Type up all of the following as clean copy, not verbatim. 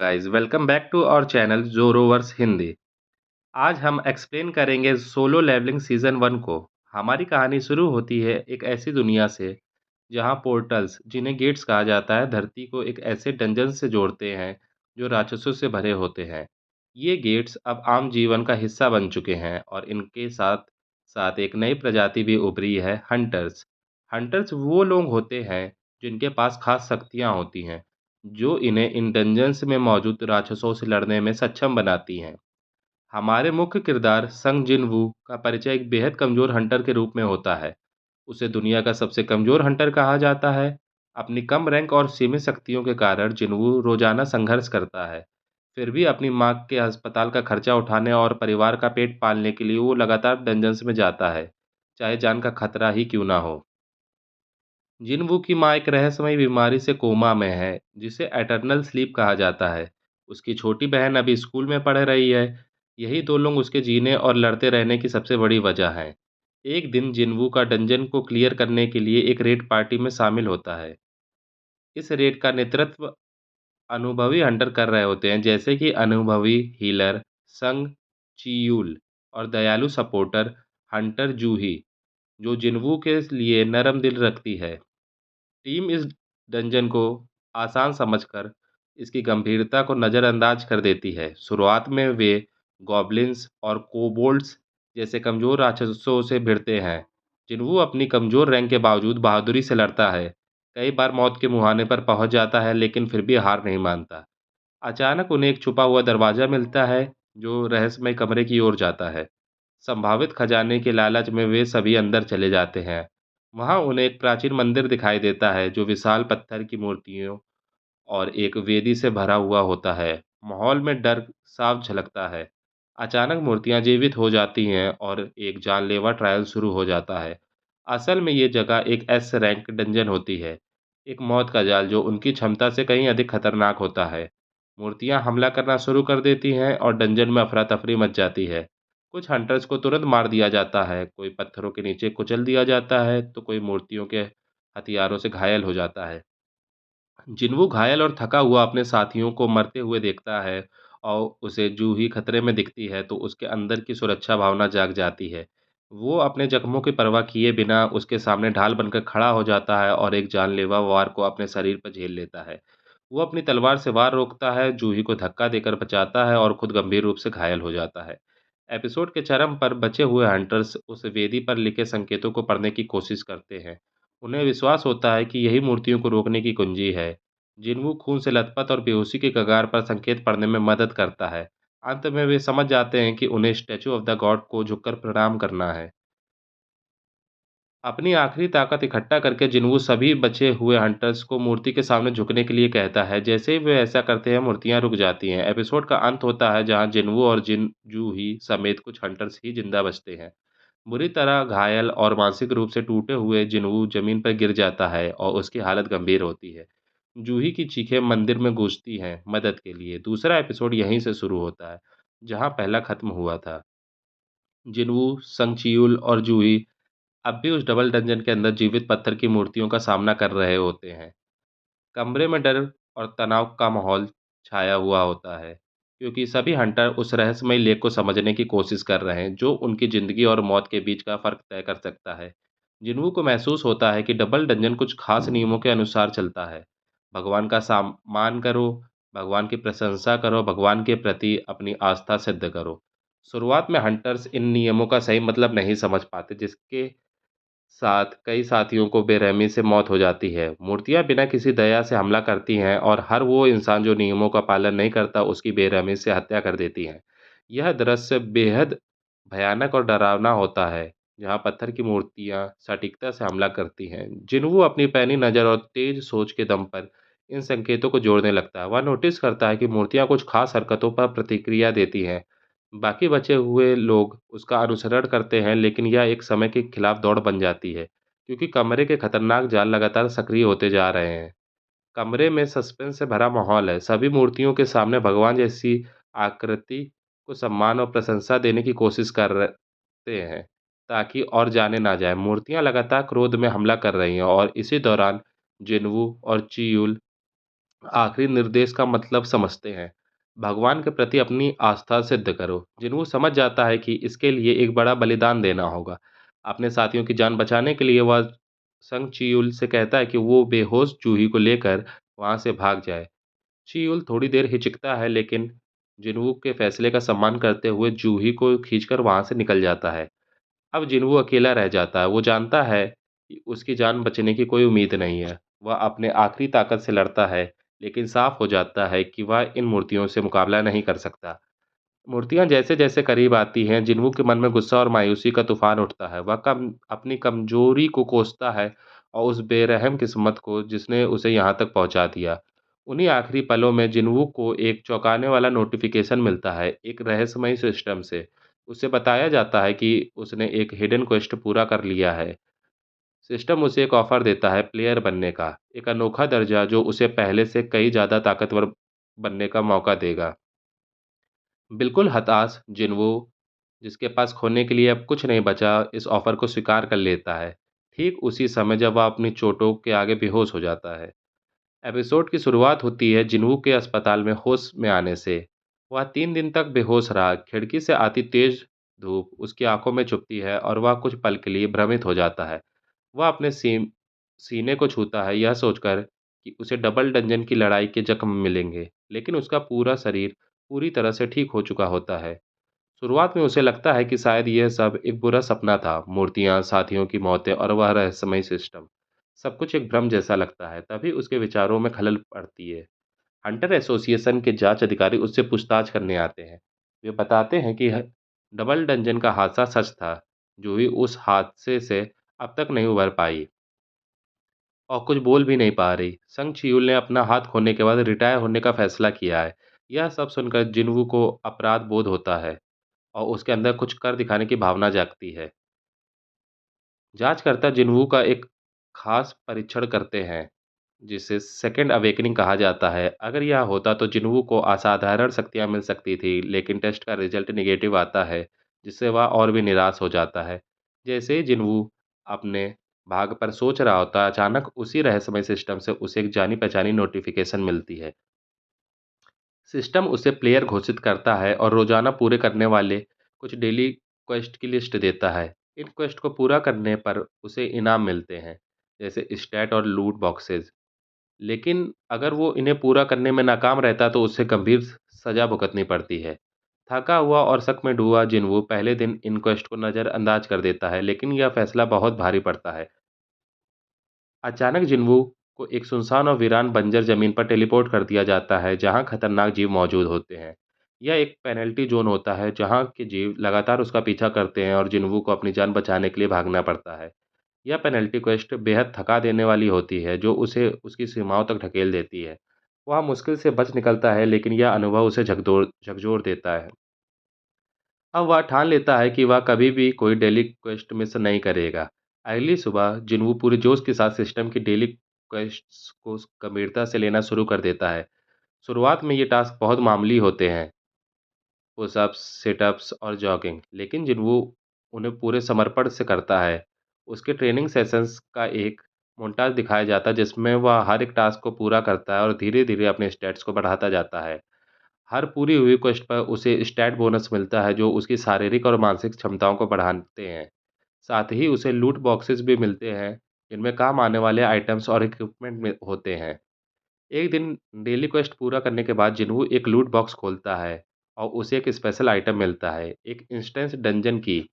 Guys welcome back to our channel ज़ोरोवर्स हिंदी। आज हम एक्सप्लेन करेंगे सोलो लेवलिंग सीज़न 1 को। हमारी कहानी शुरू होती है एक ऐसी दुनिया से जहां पोर्टल्स जिन्हें गेट्स कहा जाता है धरती को एक ऐसे डंजन से जोड़ते हैं जो राक्षसों से भरे होते हैं। ये गेट्स अब आम जीवन का हिस्सा बन चुके हैं और इनके साथ साथ एक नई प्रजाति भी उभरी है, हंटर्स। हंटर्स वो लोग होते हैं जिनके पास खास शक्तियां होती हैं जो इन्हें इन डंजन्स में मौजूद राक्षसों से लड़ने में सक्षम बनाती हैं। हमारे मुख्य किरदार संग जिन-वू का परिचय एक बेहद कमज़ोर हंटर के रूप में होता है। उसे दुनिया का सबसे कमज़ोर हंटर कहा जाता है। अपनी कम रैंक और सीमित शक्तियों के कारण जिन-वू रोज़ाना संघर्ष करता है। फिर भी अपनी माँ के अस्पताल का खर्चा उठाने और परिवार का पेट पालने के लिए वो लगातार डंजन्स में जाता है, चाहे जान का खतरा ही क्यों ना हो। जिन-वू की माँ एक रहस्यमयी बीमारी से कोमा में है, जिसे एटर्नल स्लीप कहा जाता है। उसकी छोटी बहन अभी स्कूल में पढ़ रही है। यही 2 लोग उसके जीने और लड़ते रहने की सबसे बड़ी वजह हैं। एक दिन जिन-वू का डंजन को क्लियर करने के लिए एक रेड पार्टी में शामिल होता है। इस रेड का नेतृत्व अनुभवी हंटर कर रहे होते हैं, जैसे कि अनुभवी हीलर संग चियूल और दयालु सपोर्टर हंटर जूही, जो जिन-वू के लिए नरम दिल रखती है। टीम इस डंजन को आसान समझकर इसकी गंभीरता को नज़रअंदाज कर देती है। शुरुआत में वे गॉब्लिन्स और कोबोल्ड्स जैसे कमज़ोर राक्षसों से भिड़ते हैं, जिन्हों अपनी कमज़ोर रैंक के बावजूद बहादुरी से लड़ता है। कई बार मौत के मुहाने पर पहुंच जाता है, लेकिन फिर भी हार नहीं मानता। अचानक उन्हें एक छुपा हुआ दरवाज़ा मिलता है, जो रहस्यमय कमरे की ओर जाता है। संभावित खजाने के लालच में वे सभी अंदर चले जाते हैं। वहाँ उन्हें एक प्राचीन मंदिर दिखाई देता है, जो विशाल पत्थर की मूर्तियों और एक वेदी से भरा हुआ होता है। माहौल में डर साफ झलकता है। अचानक मूर्तियाँ जीवित हो जाती हैं और एक जानलेवा ट्रायल शुरू हो जाता है। असल में ये जगह एक एस रैंक डंजन होती है, एक मौत का जाल जो उनकी क्षमता से कहीं अधिक खतरनाक होता है। मूर्तियाँ हमला करना शुरू कर देती हैं और डंजन में अफरा-तफरी मच जाती है। कुछ हंटर्स को तुरंत मार दिया जाता है, कोई पत्थरों के नीचे कुचल दिया जाता है, तो कोई मूर्तियों के हथियारों से घायल हो जाता है। जिन्हों घायल और थका हुआ अपने साथियों को मरते हुए देखता है और उसे जूही खतरे में दिखती है, तो उसके अंदर की सुरक्षा भावना जाग जाती है। वो अपने जख्मों की परवाह किए बिना उसके सामने ढाल बनकर खड़ा हो जाता है और एक जानलेवा वार को अपने शरीर पर झेल लेता है। वो अपनी तलवार से वार रोकता है, जूही को धक्का देकर बचाता है और खुद गंभीर रूप से घायल हो जाता है। एपिसोड के चरम पर बचे हुए हंटर्स उस वेदी पर लिखे संकेतों को पढ़ने की कोशिश करते हैं। उन्हें विश्वास होता है कि यही मूर्तियों को रोकने की कुंजी है। जिन्हों खून से लथपथ और बेहोशी के कगार पर संकेत पढ़ने में मदद करता है। अंत में वे समझ जाते हैं कि उन्हें स्टैचू ऑफ द गॉड को झुककर प्रणाम करना है। अपनी आखिरी ताकत इकट्ठा करके जिन्हों सभी बचे हुए हंटर्स को मूर्ति के सामने झुकने के लिए कहता है। जैसे ही वे ऐसा करते हैं, मूर्तियां रुक जाती हैं। एपिसोड का अंत होता है जहां जिन्हों और जूही समेत कुछ हंटर्स ही जिंदा बचते हैं। बुरी तरह घायल और मानसिक रूप से टूटे हुए जिन्हों जमीन पर गिर जाता है और उसकी हालत गंभीर होती है। जूही की चीखें मंदिर में गूंजती हैं मदद के लिए। दूसरा एपिसोड यहीं से शुरू होता है, जहां पहला खत्म हुआ था। जिन्हों, संगचियूल और जूही अब भी उस डबल डंजन के अंदर जीवित पत्थर की मूर्तियों का सामना कर रहे होते हैं। कमरे में डर और तनाव का माहौल छाया हुआ होता है, क्योंकि सभी हंटर उस रहस्यमय लेख को समझने की कोशिश कर रहे हैं, जो उनकी ज़िंदगी और मौत के बीच का फ़र्क तय कर सकता है। जिन्हों को महसूस होता है कि डबल डंजन कुछ खास नियमों के अनुसार चलता है। भगवान का सम्मान करो, भगवान की प्रशंसा करो, भगवान के प्रति अपनी आस्था सिद्ध करो। शुरुआत में हंटर्स इन नियमों का सही मतलब नहीं समझ पाते, जिसके साथ कई साथियों को बेरहमी से मौत हो जाती है। मूर्तियाँ बिना किसी दया से हमला करती हैं और हर वो इंसान जो नियमों का पालन नहीं करता, उसकी बेरहमी से हत्या कर देती हैं। यह दृश्य बेहद भयानक और डरावना होता है, जहाँ पत्थर की मूर्तियाँ सटीकता से हमला करती हैं। जिन्हों अपनी पैनी नज़र और तेज सोच के दम पर इन संकेतों को जोड़ने लगता है। वह नोटिस करता है कि मूर्तियाँ कुछ खास हरकतों पर प्रतिक्रिया देती हैं। बाकी बचे हुए लोग उसका अनुसरण करते हैं, लेकिन यह एक समय के खिलाफ दौड़ बन जाती है, क्योंकि कमरे के खतरनाक जाल लगातार सक्रिय होते जा रहे हैं। कमरे में सस्पेंस से भरा माहौल है। सभी मूर्तियों के सामने भगवान जैसी आकृति को सम्मान और प्रशंसा देने की कोशिश करते हैं, ताकि और जाने ना जाए। मूर्तियां लगातार क्रोध में हमला कर रही हैं और इसी दौरान जिन्वू और चियूल आखिरी निर्देश का मतलब समझते हैं। भगवान के प्रति अपनी आस्था सिद्ध करो। जिन्हों समझ जाता है कि इसके लिए एक बड़ा बलिदान देना होगा। अपने साथियों की जान बचाने के लिए वह संग चियूल से कहता है कि वो बेहोश जूही को लेकर वहां से भाग जाए। चियूल थोड़ी देर हिचकता है, लेकिन जिन्हों के फैसले का सम्मान करते हुए जूही को खींचकर वहां से निकल जाता है। अब जिन्हों अकेला रह जाता है, वो जानता है कि उसकी जान बचने की कोई उम्मीद नहीं है। वह अपने आखिरी ताकत से लड़ता है, लेकिन साफ हो जाता है कि वह इन मूर्तियों से मुकाबला नहीं कर सकता। मूर्तियाँ जैसे-जैसे करीब आती हैं, जिन्हों के मन में गुस्सा और मायूसी का तूफान उठता है। वह अपनी कमजोरी को कोसता है और उस बेरहम किस्मत को जिसने उसे यहाँ तक पहुँचा दिया। उन्हीं आखिरी पलों में जिन्हों को एक चौंकाने वाला नोटिफिकेशन मिलता है, एक रहस्यमयी सिस्टम से। उसे बताया जाता है कि उसने एक हिडन क्वेस्ट पूरा कर लिया है। सिस्टम उसे एक ऑफर देता है प्लेयर बनने का, एक अनोखा दर्जा जो उसे पहले से कई ज़्यादा ताकतवर बनने का मौका देगा। बिल्कुल हताश जिन्वो, जिसके पास खोने के लिए अब कुछ नहीं बचा, इस ऑफ़र को स्वीकार कर लेता है। ठीक उसी समय जब वह अपनी चोटों के आगे बेहोश हो जाता है। एपिसोड की शुरुआत होती है जिन्वू के अस्पताल में होश में आने से। वह 3 दिन तक बेहोश रहा। खिड़की से आती तेज़ धूप उसकी आँखों में चुभती है और वह कुछ पल के लिए भ्रमित हो जाता है। वह अपने सीने को छूता है, यह सोचकर कि उसे डबल डंजन की लड़ाई के जख्म मिलेंगे, लेकिन उसका पूरा शरीर पूरी तरह से ठीक हो चुका होता है। शुरुआत में उसे लगता है कि शायद यह सब एक बुरा सपना था, मूर्तियाँ, साथियों की मौतें और वह रहस्यमयी सिस्टम। सब कुछ एक भ्रम जैसा लगता है, तभी उसके विचारों में खलल पड़ती है। हंटर एसोसिएशन के जांच अधिकारी उससे पूछताछ करने आते हैं। वे बताते हैं कि डबल डंजन का हादसा सच था। जूही उस हादसे से अब तक नहीं उबर पाई और कुछ बोल भी नहीं पा रही। संग छियुल ने अपना हाथ खोने के बाद रिटायर होने का फैसला किया है। यह सब सुनकर जिन्वू को अपराध बोध होता है और उसके अंदर कुछ कर दिखाने की भावना जागती है। जांचकर्ता जिन्वू का एक खास परीक्षण करते हैं, जिसे सेकंड अवेकनिंग कहा जाता है। अगर यह होता तो जिन्वू को असाधारण शक्तियाँ मिल सकती थी, लेकिन टेस्ट का रिजल्ट नेगेटिव आता है, जिससे वह और भी निराश हो जाता है। जैसे ही जिन्वू अपने भाग्य पर सोच रहा होता है, अचानक उसी रहस्यमय सिस्टम से उसे एक जानी-पहचानी नोटिफिकेशन मिलती है। सिस्टम उसे प्लेयर घोषित करता है और रोज़ाना पूरे करने वाले कुछ डेली क्वेस्ट की लिस्ट देता है। इन क्वेस्ट को पूरा करने पर उसे इनाम मिलते हैं, जैसे स्टैट और लूट बॉक्सेस। लेकिन अगर वो इन्हें पूरा करने में नाकाम रहता तो उसे गंभीर सज़ा भुगतनी पड़ती है। थका हुआ और शक में डूबा जिन्वो पहले दिन इन क्वेस्ट को नज़रअंदाज कर देता है, लेकिन यह फैसला बहुत भारी पड़ता है। अचानक जिन्वू को एक सुनसान और वीरान बंजर ज़मीन पर टेलीपोर्ट कर दिया जाता है, जहाँ खतरनाक जीव मौजूद होते हैं। यह एक पेनल्टी ज़ोन होता है, जहाँ के जीव लगातार उसका पीछा करते हैं और जिन्वू को अपनी जान बचाने के लिए भागना पड़ता है। यह पेनल्टी क्वेस्ट बेहद थका देने वाली होती है, जो उसे उसकी सीमाओं तक ढकेल देती है। वह मुश्किल से बच निकलता है, लेकिन यह अनुभव उसे झकझोर देता है। अब वह ठान लेता है कि वह कभी भी कोई डेली क्वेस्ट मिस नहीं करेगा। अगली सुबह जिन्वू पूरे जोश के साथ सिस्टम की डेली क्वेस्ट्स को गंभीरता से लेना शुरू कर देता है। शुरुआत में ये टास्क बहुत मामूली होते हैं, पुशअप्स, सिटअप्स और जॉगिंग, लेकिन जिन्वू उन्हें पूरे समर्पण से करता है। उसके ट्रेनिंग सेशंस का एक मोन्टाज दिखाया जाता है, जिसमें वह हर एक टास्क को पूरा करता है और धीरे-धीरे अपने स्टैट्स को बढ़ाता जाता है। हर पूरी हुई क्वेस्ट पर उसे स्टैट बोनस मिलता है, जो उसकी शारीरिक और मानसिक क्षमताओं को बढ़ाते हैं। साथ ही उसे लूट बॉक्सेस भी मिलते हैं, जिनमें काम आने वाले आइटम्स और इक्विपमेंट होते हैं। एक दिन डेली क्वेस्ट पूरा करने के बाद जिन्हू एक लूट बॉक्स खोलता है और उसे एक स्पेशल आइटम मिलता है, एक इंस्टेंस डंजन की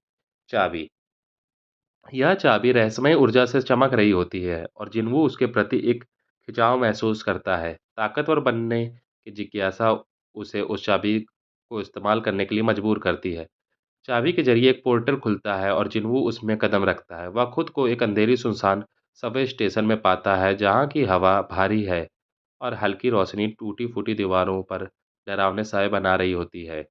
चाबी। यह चाबी रहस्यमय ऊर्जा से चमक रही होती है और जिन्वू उसके प्रति एक खिंचाव महसूस करता है। ताकतवर बनने की जिज्ञासा उसे उस चाबी को इस्तेमाल करने के लिए मजबूर करती है। चाबी के जरिए एक पोर्टल खुलता है और जिन्वू उसमें कदम रखता है। वह खुद को एक अंधेरी सुनसान सबवे स्टेशन में पाता है, जहाँ की हवा भारी है और हल्की रोशनी टूटी-फूटी दीवारों पर डरावने साए बना रही होती है।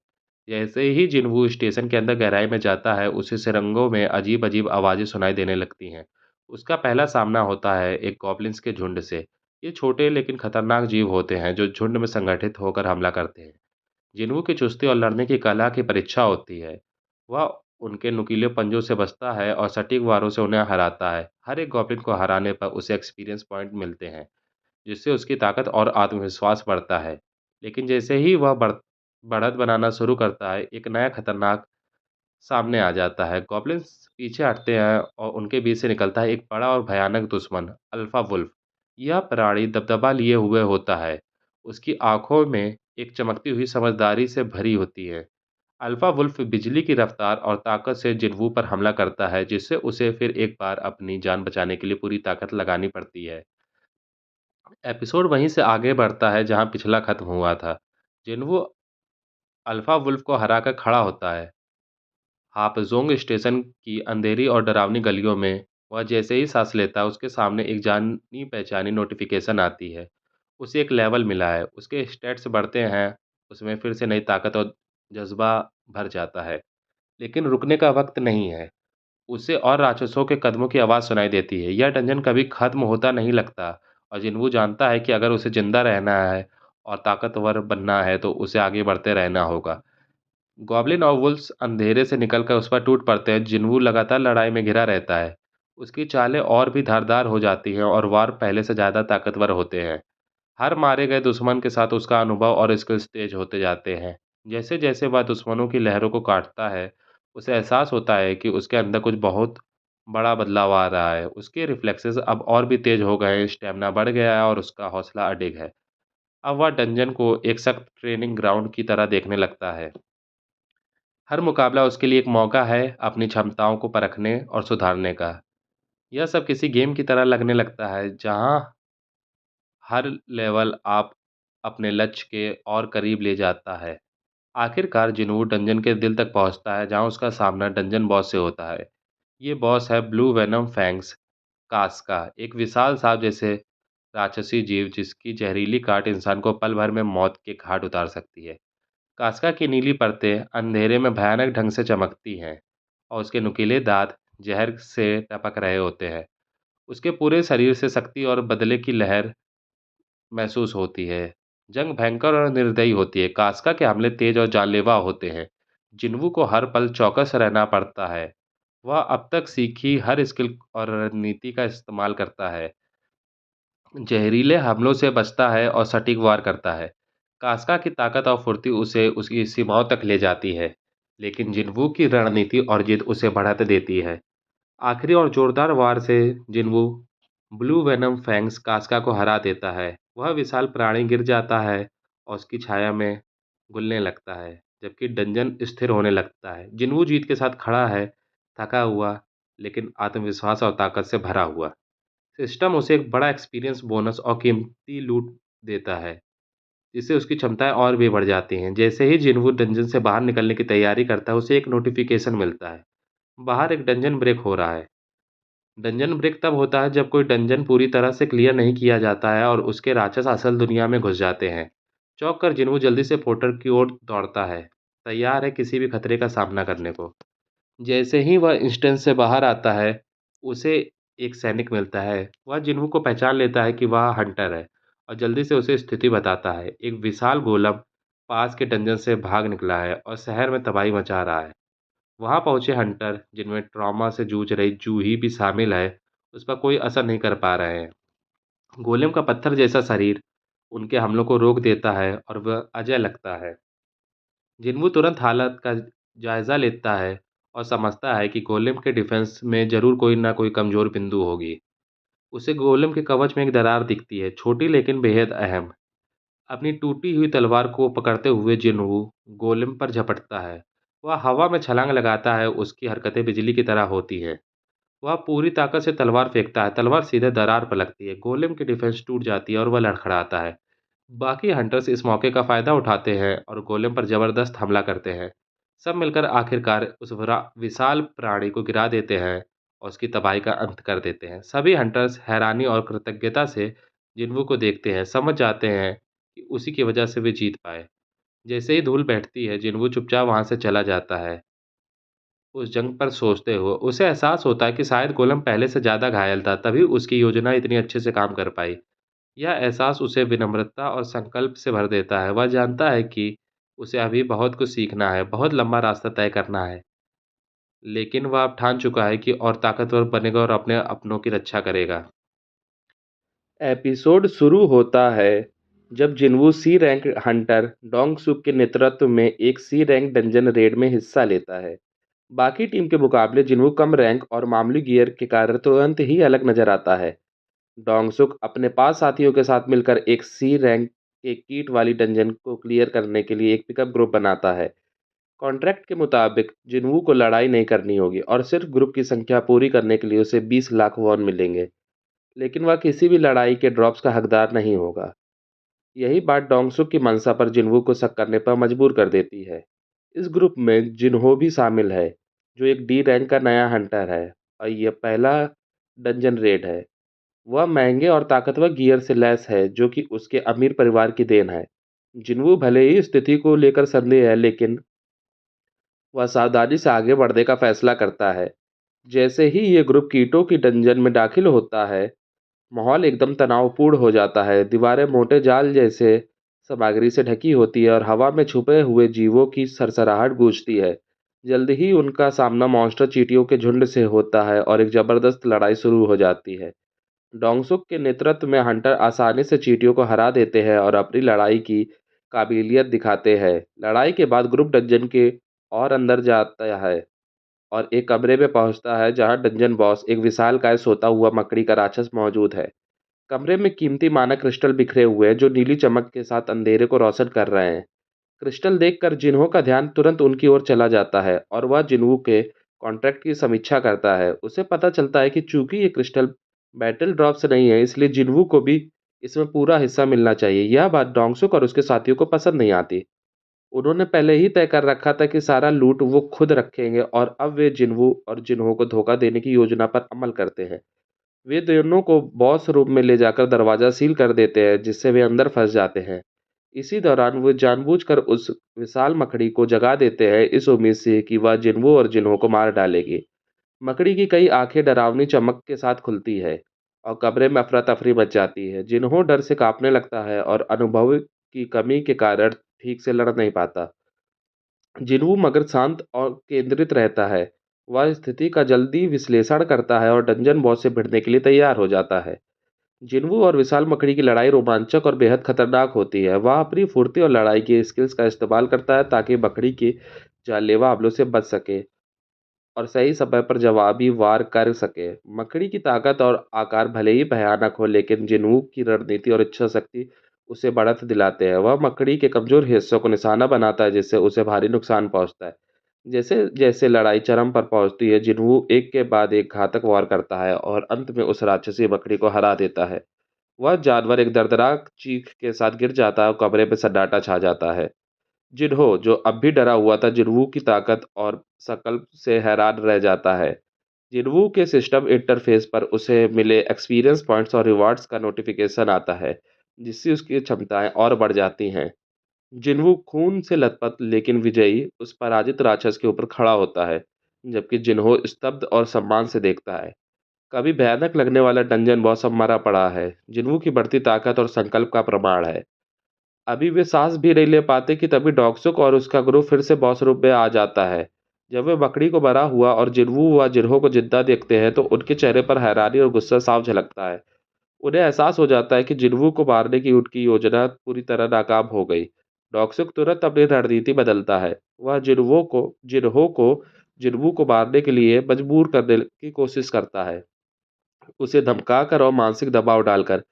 जैसे ही जिन्वू स्टेशन के अंदर गहराई में जाता है, उसे सुरंगों में अजीब-अजीब आवाज़ें सुनाई देने लगती हैं। उसका पहला सामना होता है एक गॉब्लिन्स के झुंड से। ये छोटे लेकिन खतरनाक जीव होते हैं, जो झुंड में संगठित होकर हमला करते हैं। जिन्हों की चुस्ती और लड़ने की कला की परीक्षा होती है। वह उनके नुकीले पंजों से बचता है और सटीक वारों से उन्हें हराता है। हर एक गॉब्लिन को हराने पर उसे एक्सपीरियंस पॉइंट मिलते हैं, जिससे उसकी ताकत और आत्मविश्वास बढ़ता है। लेकिन जैसे ही वह बढ़त बनाना शुरू करता है, एक नया खतरनाक सामने आ जाता है। गॉब्लिन्स पीछे हटते हैं और उनके बीच से निकलता है एक बड़ा और भयानक दुश्मन, अल्फा वुल्फ। यह प्राणी दबदबा लिए हुए होता है। उसकी आँखों में एक चमकती हुई समझदारी से भरी होती है। अल्फा वुल्फ बिजली की रफ्तार और ताकत से जिन्वू पर हमला करता है, जिससे उसे फिर एक बार अपनी जान बचाने के लिए पूरी ताकत लगानी पड़ती है। एपिसोड वहीं से आगे बढ़ता है जहां पिछला खत्म हुआ था। जिन्वू अल्फा वुल्फ को हराकर खड़ा होता है। हापजोंग स्टेशन की अंधेरी और डरावनी गलियों में वह जैसे ही सांस लेता है, उसके सामने एक जानी पहचानी नोटिफिकेशन आती है। उसे एक लेवल मिला है, उसके स्टेट्स बढ़ते हैं, उसमें फिर से नई ताकत और जज्बा भर जाता है। लेकिन रुकने का वक्त नहीं है। उसे और राक्षसों के कदमों की आवाज़ सुनाई देती है। यह डंजन कभी खत्म होता नहीं लगता और जिन्वू जानता है कि अगर उसे जिंदा रहना है और ताकतवर बनना है तो उसे आगे बढ़ते रहना होगा। गॉब्लिन और वुल्व्स अंधेरे से निकलकर उस पर टूट पड़ते हैं। जिन्वू लगातार लड़ाई में घिरा रहता है। उसकी चालें और भी धारदार हो जाती हैं और वार पहले से ज़्यादा ताकतवर होते हैं। हर मारे गए दुश्मन के साथ उसका अनुभव और स्किल्स तेज होते जाते हैं। जैसे-जैसे वह दुश्मनों की लहरों को काटता है, उसे एहसास होता है कि उसके अंदर कुछ बहुत बड़ा बदलाव आ रहा है। उसके रिफ्लेक्सेस अब और भी तेज हो गए हैं, स्टैमिना बढ़ गया है और उसका हौसला अडिग है। अब वह डंजन को एक सख्त ट्रेनिंग ग्राउंड की तरह देखने लगता है। हर मुकाबला उसके लिए एक मौका है अपनी क्षमताओं को परखने और सुधारने का। यह सब किसी गेम की तरह लगने लगता है, जहाँ हर लेवल आप अपने लक्ष्य के और करीब ले जाता है। आखिरकार जिन्वू डंजन के दिल तक पहुँचता है, जहाँ उसका सामना डंजन बॉस से होता है। ये बॉस है ब्लू वेनम फैंग्स कास्का, एक विशाल सांप जैसे राक्षसी जीव जिसकी जहरीली काट इंसान को पल भर में मौत के घाट उतार सकती है। कास्का की नीली परतें अंधेरे में भयानक ढंग से चमकती हैं और उसके नुकीले दांत जहर से टपक रहे होते हैं। उसके पूरे शरीर से शक्ति और बदले की लहर महसूस होती है। जंग भयंकर और निर्दयी होती है। कास्का के हमले तेज और जानलेवा होते हैं। जिन्वू को हर पल चौकस रहना पड़ता है। वह अब तक सीखी हर स्किल और रणनीति का इस्तेमाल करता है। जहरीले हमलों से बचता है और सटीक वार करता है। कास्का की ताकत और फुर्ती उसे उसकी सीमाओं तक ले जाती है, लेकिन जिन्वू की रणनीति और जिद उसे बढ़त देती है। आखिरी और जोरदार वार से जिन्वू ब्लू वेनम फैंग्स कास्का को हरा देता है। वह विशाल प्राणी गिर जाता है और उसकी छाया में घुलने लगता है, जबकि डंजन स्थिर होने लगता है। जिन्वू जीत के साथ खड़ा है, थका हुआ, लेकिन आत्मविश्वास और ताकत से भरा हुआ। सिस्टम उसे एक बड़ा एक्सपीरियंस बोनस और कीमती लूट देता है, जिससे उसकी क्षमताएँ और भी बढ़ जाती हैं। जैसे ही जिन्वू डंजन से बाहर निकलने की तैयारी करता है, उसे एक नोटिफ़िकेशन मिलता है। बाहर एक डंजन ब्रेक हो रहा है। डंजन ब्रेक तब होता है जब कोई डंजन पूरी तरह से क्लियर नहीं किया जाता है और उसके राक्षस असल दुनिया में घुस जाते हैं। चौंक कर जिन्वू जल्दी से पोर्टल की ओर दौड़ता है, तैयार है किसी भी खतरे का सामना करने को। जैसे ही वह इंस्टेंस से बाहर आता है, उसे एक सैनिक मिलता है। वह जिन्हों को पहचान लेता है कि वह हंटर है और जल्दी से उसे स्थिति बताता है। एक विशाल गोलम पास के डंजन से भाग निकला है और शहर में तबाही मचा रहा है। वहां पहुंचे हंटर, जिनमें ट्रॉमा से जूझ रही जूही भी शामिल है, उस पर कोई असर नहीं कर पा रहे हैं। गोलेम का पत्थर जैसा शरीर उनके हमलों को रोक देता है और वह अजय लगता है। जिन्हों तुरंत हालत का जायज़ा लेता है और समझता है कि गोलेम के डिफेंस में ज़रूर कोई ना कोई कमज़ोर बिंदु होगी। उसे गोलेम के कवच में एक दरार दिखती है, छोटी लेकिन बेहद अहम। अपनी टूटी हुई तलवार को पकड़ते हुए जिन्हों गोलेम पर झपटता है। वह हवा में छलांग लगाता है, उसकी हरकतें बिजली की तरह होती हैं। वह पूरी ताकत से तलवार फेंकता है, तलवार सीधे दरार पर लगती है। गोलेम की डिफेंस टूट जाती है और वह लड़खड़ाता है। बाकी हंटर्स इस मौके का फायदा उठाते हैं और गोलेम पर जबरदस्त हमला करते हैं। सब मिलकर आखिरकार उस विशाल प्राणी को गिरा देते हैं और उसकी तबाही का अंत कर देते हैं। सभी हंटर्स हैरानी और कृतज्ञता से जिन्वू को देखते हैं, समझ जाते हैं कि उसी की वजह से वे जीत पाए। जैसे ही धूल बैठती है, जिन्वू चुपचाप वहां से चला जाता है। उस जंग पर सोचते हुए उसे एहसास होता है कि शायद गोलम पहले से ज़्यादा घायल था, तभी उसकी योजना इतनी अच्छे से काम कर पाई। यह एहसास उसे विनम्रता और संकल्प से भर देता है। वह जानता है कि उसे अभी बहुत कुछ सीखना है, बहुत लंबा रास्ता तय करना है, लेकिन वह अब ठान चुका है कि और ताकतवर बनेगा और अपने अपनों की रक्षा करेगा। एपिसोड शुरू होता है जब जिन्वू सी रैंक हंटर डोंग सुक के नेतृत्व में एक सी रैंक डंजन रेड में हिस्सा लेता है। बाकी टीम के मुकाबले जिन्वू कम रैंक और मामूली गियर के कारण तुरंत ही अलग नजर आता है। डोंग सुक अपने 5 साथियों के साथ मिलकर एक सी रैंक के कीट वाली डंजन को क्लियर करने के लिए एक पिकअप ग्रुप बनाता है। कॉन्ट्रैक्ट के मुताबिक जिन्वू को लड़ाई नहीं करनी होगी और सिर्फ ग्रुप की संख्या पूरी करने के लिए उसे 20 लाख वॉन मिलेंगे, लेकिन वह किसी भी लड़ाई के ड्रॉप्स का हकदार नहीं होगा। यही बात डोंगसुक की मंशा पर जिन्वू को शक करने पर मजबूर कर देती है। इस ग्रुप में जिन्हो भी शामिल है, जो एक डी रैंक का नया हंटर है और यह पहला डंजन रेड है। वह महंगे और ताकतवर गियर से लैस है, जो कि उसके अमीर परिवार की देन है। जिन्वू भले ही स्थिति को लेकर संदेह है, लेकिन वह सावधानी से आगे बढ़ने का फैसला करता है। जैसे ही ये ग्रुप कीटों की डंजन में दाखिल होता है, माहौल एकदम तनावपूर्ण हो जाता है। दीवारें मोटे जाल जैसे सामग्री से ढकी होती है और हवा में छुपे हुए जीवों की सरसराहट गूंजती है। जल्द ही उनका सामना मॉन्स्टर चींटियों के झुंड से होता है और एक जबरदस्त लड़ाई शुरू हो जाती है। डोंगसुक के नेतृत्व में हंटर आसानी से चींटियों को हरा देते हैं और अपनी लड़ाई की काबिलियत दिखाते हैं। लड़ाई के बाद ग्रुप डंजन के और अंदर जाता है और एक कमरे में पहुंचता है जहां डंजन बॉस एक विशालकाय सोता हुआ मकड़ी का राक्षस मौजूद है। कमरे में कीमती मानक क्रिस्टल बिखरे हुए हैं जो नीली चमक के साथ अंधेरे को रोशन कर रहे हैं। क्रिस्टल देखकर जिन्हो का ध्यान तुरंत उनकी ओर चला जाता है और वह जिन्हो के कॉन्ट्रैक्ट की समीक्षा करता है। उसे पता चलता है कि चूंकि ये क्रिस्टल बैटल ड्रॉप से नहीं है, इसलिए जिन्हो को भी इसमें पूरा हिस्सा मिलना चाहिए। यह बात डोंगसुक और उसके साथियों को पसंद नहीं आती। उन्होंने पहले ही तय कर रखा था कि सारा लूट वो खुद रखेंगे और अब वे जिन्हो और जिन्हो को धोखा देने की योजना पर अमल करते हैं। वे दोनों को बॉस रूम में ले जाकर दरवाज़ा सील कर देते हैं, जिससे वे अंदर फंस जाते हैं। इसी दौरान वो जानबूझकर उस विशाल मकड़ी को जगा देते हैं, इस उम्मीद से कि वह जिन्हो और जिन्हो को मार डालेगी। मकड़ी की कई आंखें डरावनी चमक के साथ खुलती है और कमरे में अफरा तफरी मच जाती है। जिन्हो डर से कांपने लगता है और अनुभव की कमी के कारण ठीक से लड़ नहीं पाता। जिन्हों मगर शांत और केंद्रित रहता है। वह स्थिति का जल्दी विश्लेषण करता है और डंजन बॉस से भिड़ने के लिए तैयार हो जाता है। जिन्वू और विशाल मकड़ी की लड़ाई रोमांचक और बेहद खतरनाक होती है। वह अपनी फुर्ती और लड़ाई की स्किल्स का इस्तेमाल करता है ताकि मकड़ी के जानलेवा हमलों से बच सके और सही समय पर जवाबी वार कर सके। मकड़ी की ताकत और आकार भले ही भयानक हो, लेकिन जिन्हू की रणनीति और इच्छा शक्ति उसे बढ़त दिलाते हैं। वह मकड़ी के कमजोर हिस्सों को निशाना बनाता है, जिससे उसे भारी नुकसान पहुंचता है। जैसे जैसे लड़ाई चरम पर पहुंचती है, जिन्हू एक के बाद एक घातक वार करता है और अंत में उस राक्षसी मकड़ी को हरा देता है। वह जानवर एक दर्दनाक चीख के साथ गिर जाता है और कमरे में सन्नाटा छा जाता है। जिन्हो, जो अब भी डरा हुआ था, जिन्हो की ताकत और संकल्प से हैरान रह जाता है। जिन्हो के सिस्टम इंटरफेस पर उसे मिले एक्सपीरियंस पॉइंट्स और रिवॉर्ड्स का नोटिफिकेशन आता है, जिससे उसकी क्षमताएं और बढ़ जाती हैं। जिन्हो खून से लथपथ लेकिन विजयी उस पराजित राक्षस के ऊपर खड़ा होता है, जबकि जिन्हो स्तब्ध और सम्मान से देखता है। कभी भयानक लगने वाला डंजन बॉस अब मरा पड़ा है। जिन्हो की बढ़ती ताकत और संकल्प का प्रमाण है। अभी वे सांस भी नहीं ले पाते कि तभी डॉक्सुक और उसका ग्रुप फिर से बॉस रूम में आ जाता है। जब वे बकरी को मरा हुआ और जिन्वू व जिन्हो को जिंदा देखते हैं, तो उनके चेहरे पर हैरानी और गुस्सा साफ झलकता है। उन्हें एहसास हो जाता है कि जिन्वू को मारने की उनकी योजना पूरी तरह नाकाम हो गई। डॉक्सुक तुरंत अपनी रणनीति बदलता है। वह जिन्हो को जिन्वू को मारने के लिए मजबूर करने की कोशिश करता है। उसे धमकाकर और मानसिक दबाव डालकर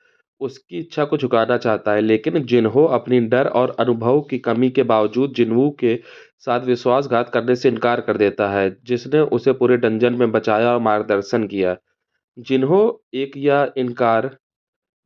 उसकी इच्छा को झुकाना चाहता है, लेकिन जिन्हो अपनी डर और अनुभव की कमी के बावजूद जिन्वू के साथ विश्वासघात करने से इनकार कर देता है, जिसने उसे पूरे डंजन में बचाया और मार्गदर्शन किया। जिन्हो एक यह इनकार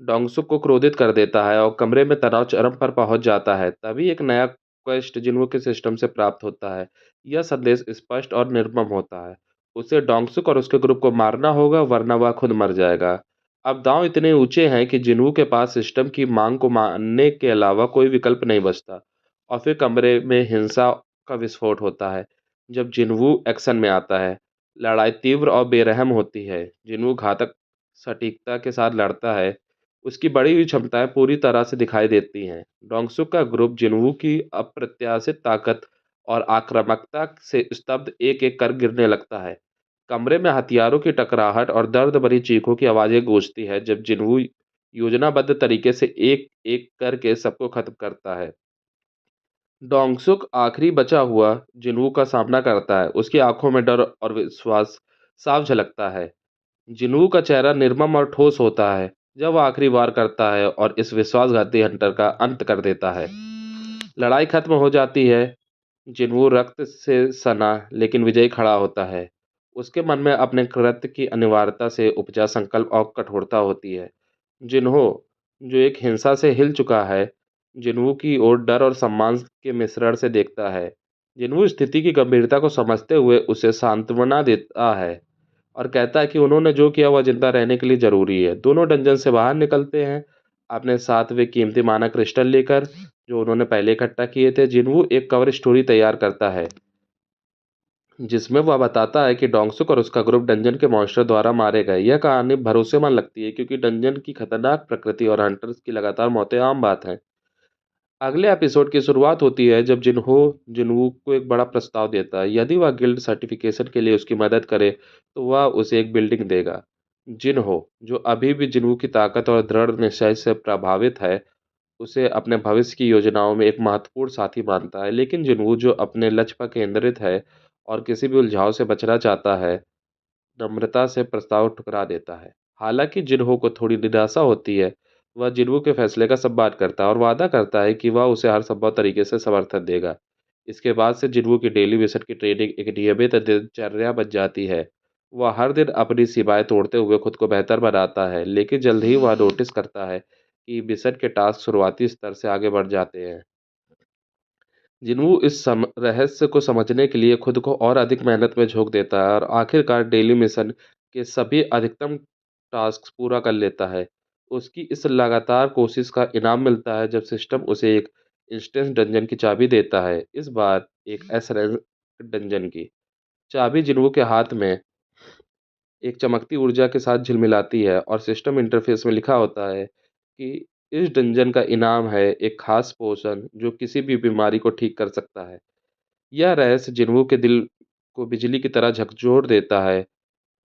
डोंगसुक को क्रोधित कर देता है और कमरे में तनाव चरम पर पहुंच जाता है। तभी एक नया क्वेस्ट जिन्हो के सिस्टम से प्राप्त होता है। यह संदेश स्पष्ट और निर्मम होता है। उसे डोंगसुक और उसके ग्रुप को मारना होगा, वरना वह खुद मर जाएगा। अब दांव इतने ऊंचे हैं कि जिन्हो के पास सिस्टम की मांग को मानने के अलावा कोई विकल्प नहीं बचता और फिर कमरे में हिंसा का विस्फोट होता है। जब जिन्हो एक्शन में आता है, लड़ाई तीव्र और बेरहम होती है। जिन्हो घातक सटीकता के साथ लड़ता है। उसकी बढ़ी हुई क्षमताएं पूरी तरह से दिखाई देती हैं। डोंगसुक का ग्रुप जिन्वू की अप्रत्याशित ताकत और आक्रामकता से स्तब्ध एक-एक कर गिरने लगता है। कमरे में हथियारों की टकराहट और दर्द भरी चीखों की आवाजें गूंजती है जब जिन्वू योजनाबद्ध तरीके से एक-एक करके सबको खत्म करता है। डोंगसुक आखिरी बचा हुआ जिन्वू का सामना करता है। उसकी आंखों में डर और विश्वास साफ झलकता है। जिन्वू का चेहरा निर्मम और ठोस होता है जब वह आखिरी वार करता है और इस विश्वासघाती हंटर का अंत कर देता है। लड़ाई खत्म हो जाती है। जिन्वू रक्त से सना लेकिन विजयी खड़ा होता है। उसके मन में अपने कृत्य की अनिवार्यता से उपजा संकल्प और कठोरता होती है। जिन्हो, जो एक हिंसा से हिल चुका है, जिन्वू की ओर डर और सम्मान के मिश्रण से देखता है। जिन्वू स्थिति की गंभीरता को समझते हुए उसे सांत्वना देता है और कहता है कि उन्होंने जो किया वह जिंदा रहने के लिए जरूरी है। दोनों डंजन से बाहर निकलते हैं, अपने साथ वे कीमती मानक क्रिस्टल लेकर, जो उन्होंने पहले इकट्ठा किए थे। जिन्वू एक कवर स्टोरी तैयार करता है जिसमें वह बताता है कि डोंगसुक और उसका ग्रुप डंजन के मॉन्स्टर द्वारा मारे गए। यह कहानी भरोसेमंद लगती है क्योंकि डंजन की खतरनाक प्रकृति और हंटर्स की लगातार मौतें आम बात हैं। अगले एपिसोड की शुरुआत होती है जब जिन्वू को एक बड़ा प्रस्ताव देता है। यदि वह गिल्ड सर्टिफिकेशन के लिए उसकी मदद करे तो वह उसे एक बिल्डिंग देगा। जिन्हो, जो अभी भी जिन्वू की ताकत और दृढ़ निश्चय से प्रभावित है, उसे अपने भविष्य की योजनाओं में एक महत्वपूर्ण साथी मानता है। लेकिन जिन्वू, जो अपने लक्ष्य पर केंद्रित है और किसी भी उलझाव से बचना चाहता है, नम्रता से प्रस्ताव ठुकरा देता है। हालांकि जिन्हो को थोड़ी निराशा होती है, वह जिन्हो के फैसले का सम्मान करता है और वादा करता है कि वह उसे हर संभव तरीके से समर्थन देगा। इसके बाद से जिन्हो की डेली मिशन की ट्रेनिंग एक नियमित दिनचर्या बन जाती है। वह हर दिन अपनी सीमाएं तोड़ते हुए खुद को बेहतर बनाता है, लेकिन जल्द ही वह नोटिस करता है कि मिशन के टास्क शुरुआती स्तर से आगे बढ़ जाते हैं। जिन्हों इस रहस्य को समझने के लिए खुद को और अधिक मेहनत में झोंक देता है और आखिरकार डेली मिशन के सभी अधिकतम टास्क पूरा कर लेता है। उसकी इस लगातार कोशिश का इनाम मिलता है जब सिस्टम उसे एक इंस्टेंस डंजन की चाबी देता है। इस बार एक एस रैंक डंजन की चाबी जिन्हों के हाथ में एक चमकती ऊर्जा के साथ झिलमिलाती है और सिस्टम इंटरफेस में लिखा होता है कि इस डंजन का इनाम है एक खास पोषण जो किसी भी बीमारी को ठीक कर सकता है। यह रहस्य जिन्हों के दिल को बिजली की तरह झकझोर देता है।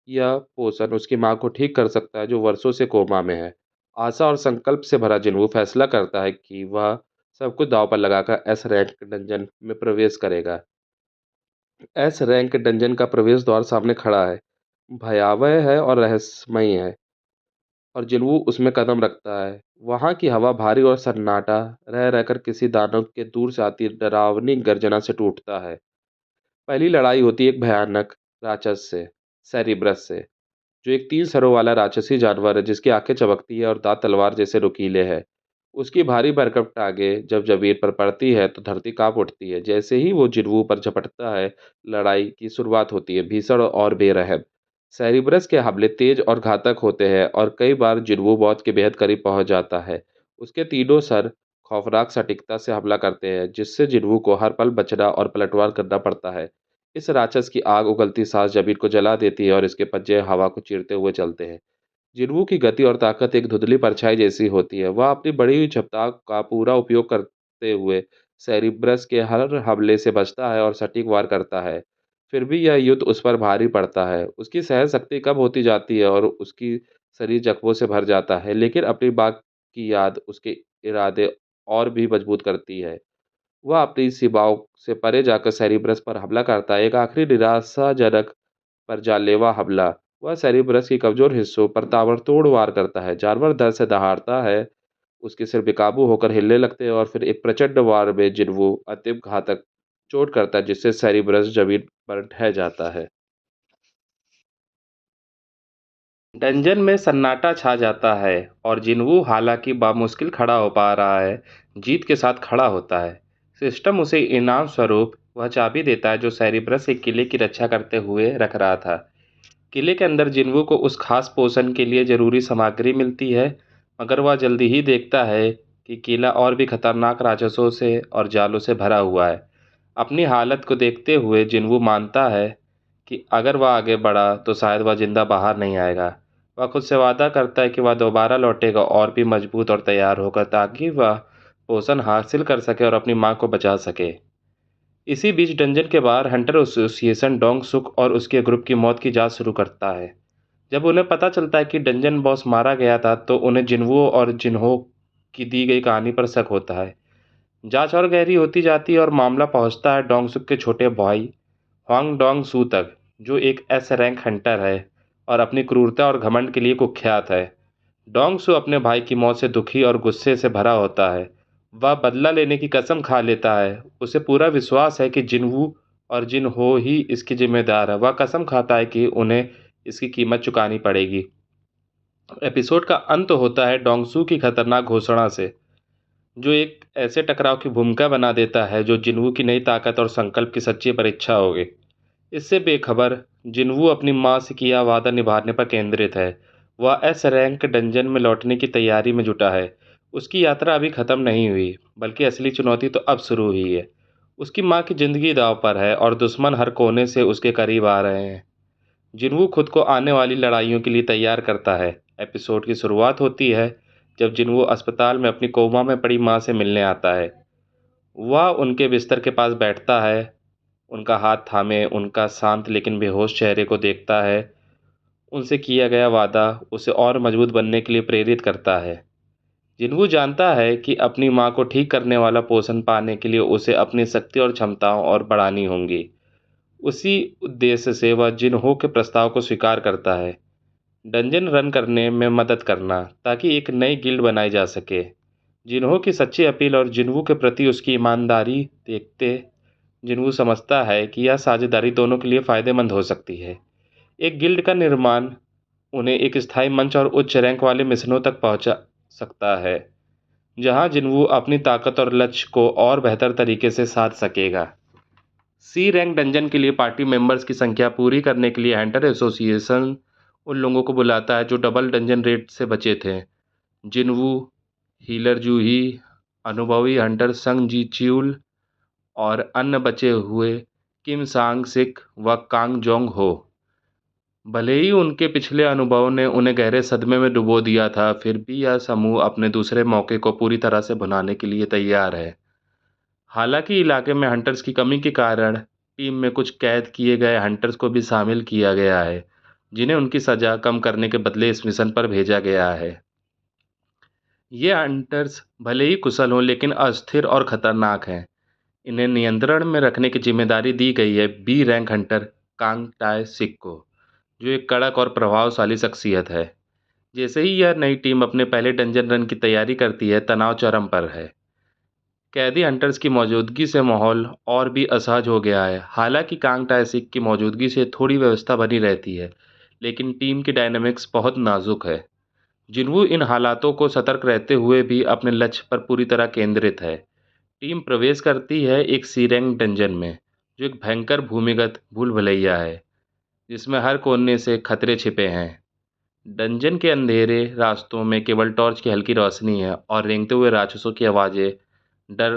यह पोषण उसकी माँ को ठीक कर सकता है जो वर्षों से कोमा में है। आशा और संकल्प से भरा जिन्हों फैसला करता है कि वह सब कुछ दांव पर लगाकर एस रैंक डंजन में प्रवेश करेगा। एस रैंक डंजन का प्रवेश द्वार सामने खड़ा है, भयावह है और रहस्यमयी है, और जिन्हों उसमें कदम रखता है। वहाँ की हवा भारी और सन्नाटा रह रहकर किसी दानव के दूर से आती डरावनी गर्जना से टूटता है। पहली लड़ाई होती है एक भयानक राक्षस से, सेरिब्रस से, जो एक 3 सरों वाला राक्षसी जानवर है जिसकी आंखें चमकती है और दांत तलवार जैसे नुकीले हैं। उसकी भारी भरकम टांगें जब जमीन पर पड़ती है तो धरती कांप उठती है। जैसे ही वो जिन्वू पर झपटता है, लड़ाई की शुरुआत होती है, भीषण और बेरहम। सेरिब्रस के हमले तेज और घातक होते हैं और कई बार जिन्वू मौत के बेहद करीब पहुंच जाता है। उसके तीनों सर खौफनाक सटीकता से हमला करते हैं जिससे जिन्वू को हर पल बचना और पलटवार करना पड़ता है। इस राक्षस की आग उगलती सांस जमीन को जला देती है और इसके पंजे हवा को चीरते हुए चलते हैं। जिन्हों की गति और ताकत एक धुंधली परछाई जैसी होती है। वह अपनी बढ़ी हुई क्षमता का पूरा उपयोग करते हुए सेरिब्रस के हर हमले से बचता है और सटीक वार करता है। फिर भी यह युद्ध उस पर भारी पड़ता है। उसकी सहन शक्ति कम होती जाती है और उसकी शरीर जख्मों से भर जाता है, लेकिन अपनी बात की याद उसके इरादे और भी मजबूत करती है। वह अपनी सीमाओं से परे जाकर सेरिब्रस पर हमला करता है, एक आखिरी निराशाजनक पर जानलेवा हमला। वह सेरिब्रस के कमजोर हिस्सों पर ताबड़तोड़ वार करता है। जानवर दर्द से दहाड़ता है, उसके सिर बेकाबू होकर हिलने लगते हैं और फिर एक प्रचंड वार में जिन्वू अंतिम घातक चोट करता है जिससे सेरिब्रस जमीन पर ढह जाता है। डंजन में सन्नाटा छा जाता है और जिन्वू हालांकि बामुश्किल खड़ा हो पा रहा है, जीत के साथ खड़ा होता है। सिस्टम उसे इनाम स्वरूप वह चाबी देता है जो सेरिब्रस एक किले की रक्षा करते हुए रख रहा था। किले के अंदर जिन्वू को उस खास पोषण के लिए ज़रूरी सामग्री मिलती है, मगर वह जल्दी ही देखता है कि किला और भी खतरनाक राक्षसों से और जालों से भरा हुआ है। अपनी हालत को देखते हुए जिन्वू मानता है कि अगर वह आगे बढ़ा तो शायद वह जिंदा बाहर नहीं आएगा। वह खुद से वादा करता है कि वह दोबारा लौटेगा और भी मजबूत और तैयार होकर, ताकि वह पोषण हासिल कर सके और अपनी माँ को बचा सके। इसी बीच डंजन के बाहर हंटर एसोसिएशन डोंग सुक और उसके ग्रुप की मौत की जांच शुरू करता है। जब उन्हें पता चलता है कि डंजन बॉस मारा गया था, तो उन्हें जिन्वो और जिन्हो की दी गई कहानी पर शक होता है। जांच और गहरी होती जाती है और मामला पहुंचता है डोंगसुक के छोटे भाई हुआंग डोंग सू तक, जो एक एस रैंक हंटर है और अपनी क्रूरता और घमंड के लिए कुख्यात है। डोंग सू अपने भाई की मौत से दुखी और गुस्से से भरा होता है। वह बदला लेने की कसम खा लेता है। उसे पूरा विश्वास है कि जिनवू और जिन हो ही इसकी जिम्मेदार है। वह कसम खाता है कि उन्हें इसकी कीमत चुकानी पड़ेगी। एपिसोड का अंत होता है डोंगसू की खतरनाक घोषणा से, जो एक ऐसे टकराव की भूमिका बना देता है जो जिन्वू की नई ताकत और संकल्प की सच्ची परीक्षा होगी। इससे बेखबर जिन्वू अपनी मां से किया वादा निभाने पर केंद्रित है। वह एस रैंक डंजन में लौटने की तैयारी में जुटा है। उसकी यात्रा अभी खत्म नहीं हुई, बल्कि असली चुनौती तो अब शुरू हुई है। उसकी मां की जिंदगी दांव पर है और दुश्मन हर कोने से उसके करीब आ रहे हैं। जिन्वू खुद को आने वाली लड़ाइयों के लिए तैयार करता है। एपिसोड की शुरुआत होती है जब जिन्वू अस्पताल में अपनी कोमा में पड़ी मां से मिलने आता है। वह उनके बिस्तर के पास बैठता है, उनका हाथ थामे उनका शांत लेकिन बेहोश चेहरे को देखता है। उनसे किया गया वादा उसे और मजबूत बनने के लिए प्रेरित करता है। जिन्वू जानता है कि अपनी मां को ठीक करने वाला पोषण पाने के लिए उसे अपनी शक्ति और क्षमताओं और बढ़ानी होंगी। उसी उद्देश्य से वह जिन्हो के प्रस्ताव को स्वीकार करता है, डंजन रन करने में मदद करना, ताकि एक नई गिल्ड बनाई जा सके। जिन्हो की सच्ची अपील और जिन्वू के प्रति उसकी ईमानदारी देखते जिन्वू समझता है कि यह साझेदारी दोनों के लिए फायदेमंद हो सकती है। एक गिल्ड का निर्माण उन्हें एक स्थायी मंच और उच्च रैंक वाले मिशनों तक पहुंचा सकता है, जहां जिन्वू अपनी ताकत और लक्ष्य को और बेहतर तरीके से साध सकेगा। सी रैंक डंजन के लिए पार्टी मेंबर्स की संख्या पूरी करने के लिए हंटर एसोसिएशन उन लोगों को बुलाता है जो डबल डंजन रेड से बचे थे। जिन्वू, हीलर जूही, अनुभवी हंटर संग जी च्यूल और अन्य बचे हुए किम सांग सिक व कांग जोंग हो। भले ही उनके पिछले अनुभव ने उन्हें गहरे सदमे में डुबो दिया था, फिर भी यह समूह अपने दूसरे मौके को पूरी तरह से भुनाने के लिए तैयार है। हालांकि इलाके में हंटर्स की कमी के कारण टीम में कुछ कैद किए गए हंटर्स को भी शामिल किया गया है, जिन्हें उनकी सजा कम करने के बदले इस मिशन पर भेजा गया है। ये हंटर्स भले ही कुशल हों, लेकिन अस्थिर और खतरनाक हैं। इन्हें नियंत्रण में रखने की जिम्मेदारी दी गई है B rank hunter Kang Tae Sik को, जो एक कड़क और प्रभावशाली शख्सियत है। जैसे ही यह नई टीम अपने पहले डंजन रन की तैयारी करती है, तनाव चरम पर है। कैदी हंटर्स की मौजूदगी से माहौल और भी असहज हो गया है। हालांकि कांग टाई सिक की मौजूदगी से थोड़ी व्यवस्था बनी रहती है, लेकिन टीम की डायनामिक्स बहुत नाजुक है। जिन्वू इन हालातों को सतर्क रहते हुए भी अपने लक्ष्य पर पूरी तरह केंद्रित है। टीम प्रवेश करती है एक सी रैंक डंजन में, जो एक भयंकर भूमिगत भूल भुलैया है, जिसमें हर कोने से खतरे छिपे हैं। डंजन के अंधेरे रास्तों में केवल टॉर्च की हल्की रोशनी है और रेंगते हुए राक्षसों की आवाज़ें डर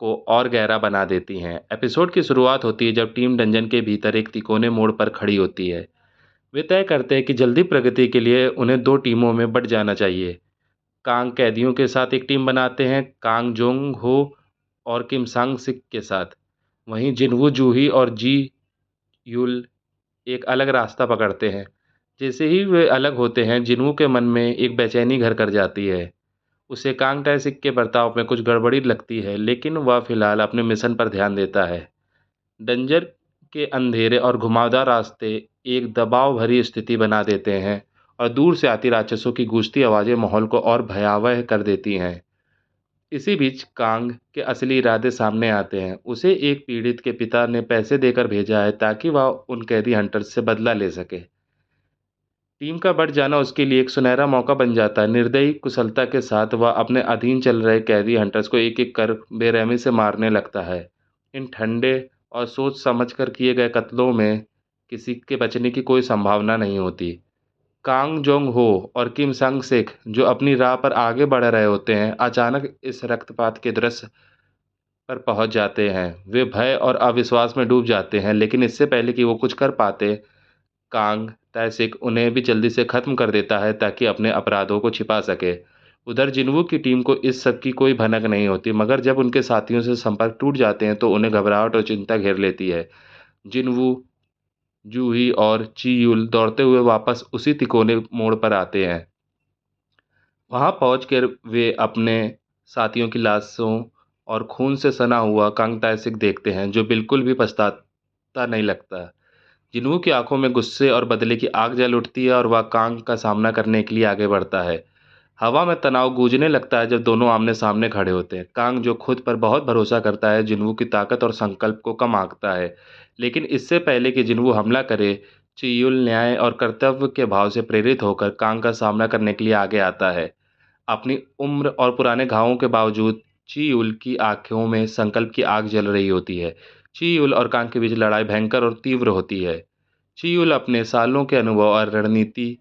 को और गहरा बना देती हैं। एपिसोड की शुरुआत होती है जब टीम डंजन के भीतर एक तिकोने मोड़ पर खड़ी होती है। वे तय करते हैं कि जल्दी प्रगति के लिए उन्हें दो टीमों में बंट जाना चाहिए। कांग कैदियों के साथ एक टीम बनाते हैं, कांग जोंग हो और किम सांग सिक के साथ। वहीं जिनवू जूही और जी युल एक अलग रास्ता पकड़ते हैं। जैसे ही वे अलग होते हैं, जिनवू के मन में एक बेचैनी घर कर जाती है। उसे कांग टैसिक के बर्ताव में कुछ गड़बड़ी लगती है, लेकिन वह फिलहाल अपने मिशन पर ध्यान देता है। डंजर के अंधेरे और घुमावदार रास्ते एक दबाव भरी स्थिति बना देते हैं और दूर से आती राक्षसों की गूंजती आवाज़ें माहौल को और भयावह कर देती हैं। इसी बीच कांग के असली इरादे सामने आते हैं। उसे एक पीड़ित के पिता ने पैसे देकर भेजा है ताकि वह उन कैदी हंटर्स से बदला ले सके। टीम का बढ़ जाना उसके लिए एक सुनहरा मौका बन जाता है। निर्दयी कुशलता के साथ वह अपने अधीन चल रहे कैदी हंटर्स को एक एक कर बेरहमी से मारने लगता है। इन ठंडे और सोच समझकर किए गए कत्लों में किसी के बचने की कोई संभावना नहीं होती। कांग जोंग हो और किम संग सेक, जो अपनी राह पर आगे बढ़ रहे होते हैं, अचानक इस रक्तपात के दृश्य पर पहुंच जाते हैं। वे भय और अविश्वास में डूब जाते हैं, लेकिन इससे पहले कि वो कुछ कर पाते, कांग तैसिक उन्हें भी जल्दी से खत्म कर देता है ताकि अपने अपराधों को छिपा सके। उधर जिन्वू की टीम को इस सब की कोई भनक नहीं होती, मगर जब उनके साथियों से संपर्क टूट जाते हैं तो उन्हें घबराहट और चिंता घेर लेती है। जिन्वू जूही और चीयूल दौड़ते हुए वापस उसी तिकोने मोड़ पर आते हैं। वहां पहुंचकर वे अपने साथियों की लाशों और खून से सना हुआ कांग ताइसिक देखते हैं, जो बिल्कुल भी पछताता नहीं लगता। जिन्हों की आंखों में गुस्से और बदले की आग जल उठती है और वह कांग का सामना करने के लिए आगे बढ़ता है। हवा में तनाव गूंजने लगता है जब दोनों आमने सामने खड़े होते हैं। कांग, जो खुद पर बहुत भरोसा करता है, जिन्हों की ताकत और संकल्प को कम आंकता है। लेकिन इससे पहले कि जिन्हों हमला करे, चियुल न्याय और कर्तव्य के भाव से प्रेरित होकर कांग का सामना करने के लिए आगे आता है। अपनी उम्र और पुराने घावों के बावजूद चियुल की आंखों में संकल्प की आग जल रही होती है। चियुल और कांग के बीच लड़ाई भयंकर और तीव्र होती है। चियुल अपने सालों के अनुभव और रणनीति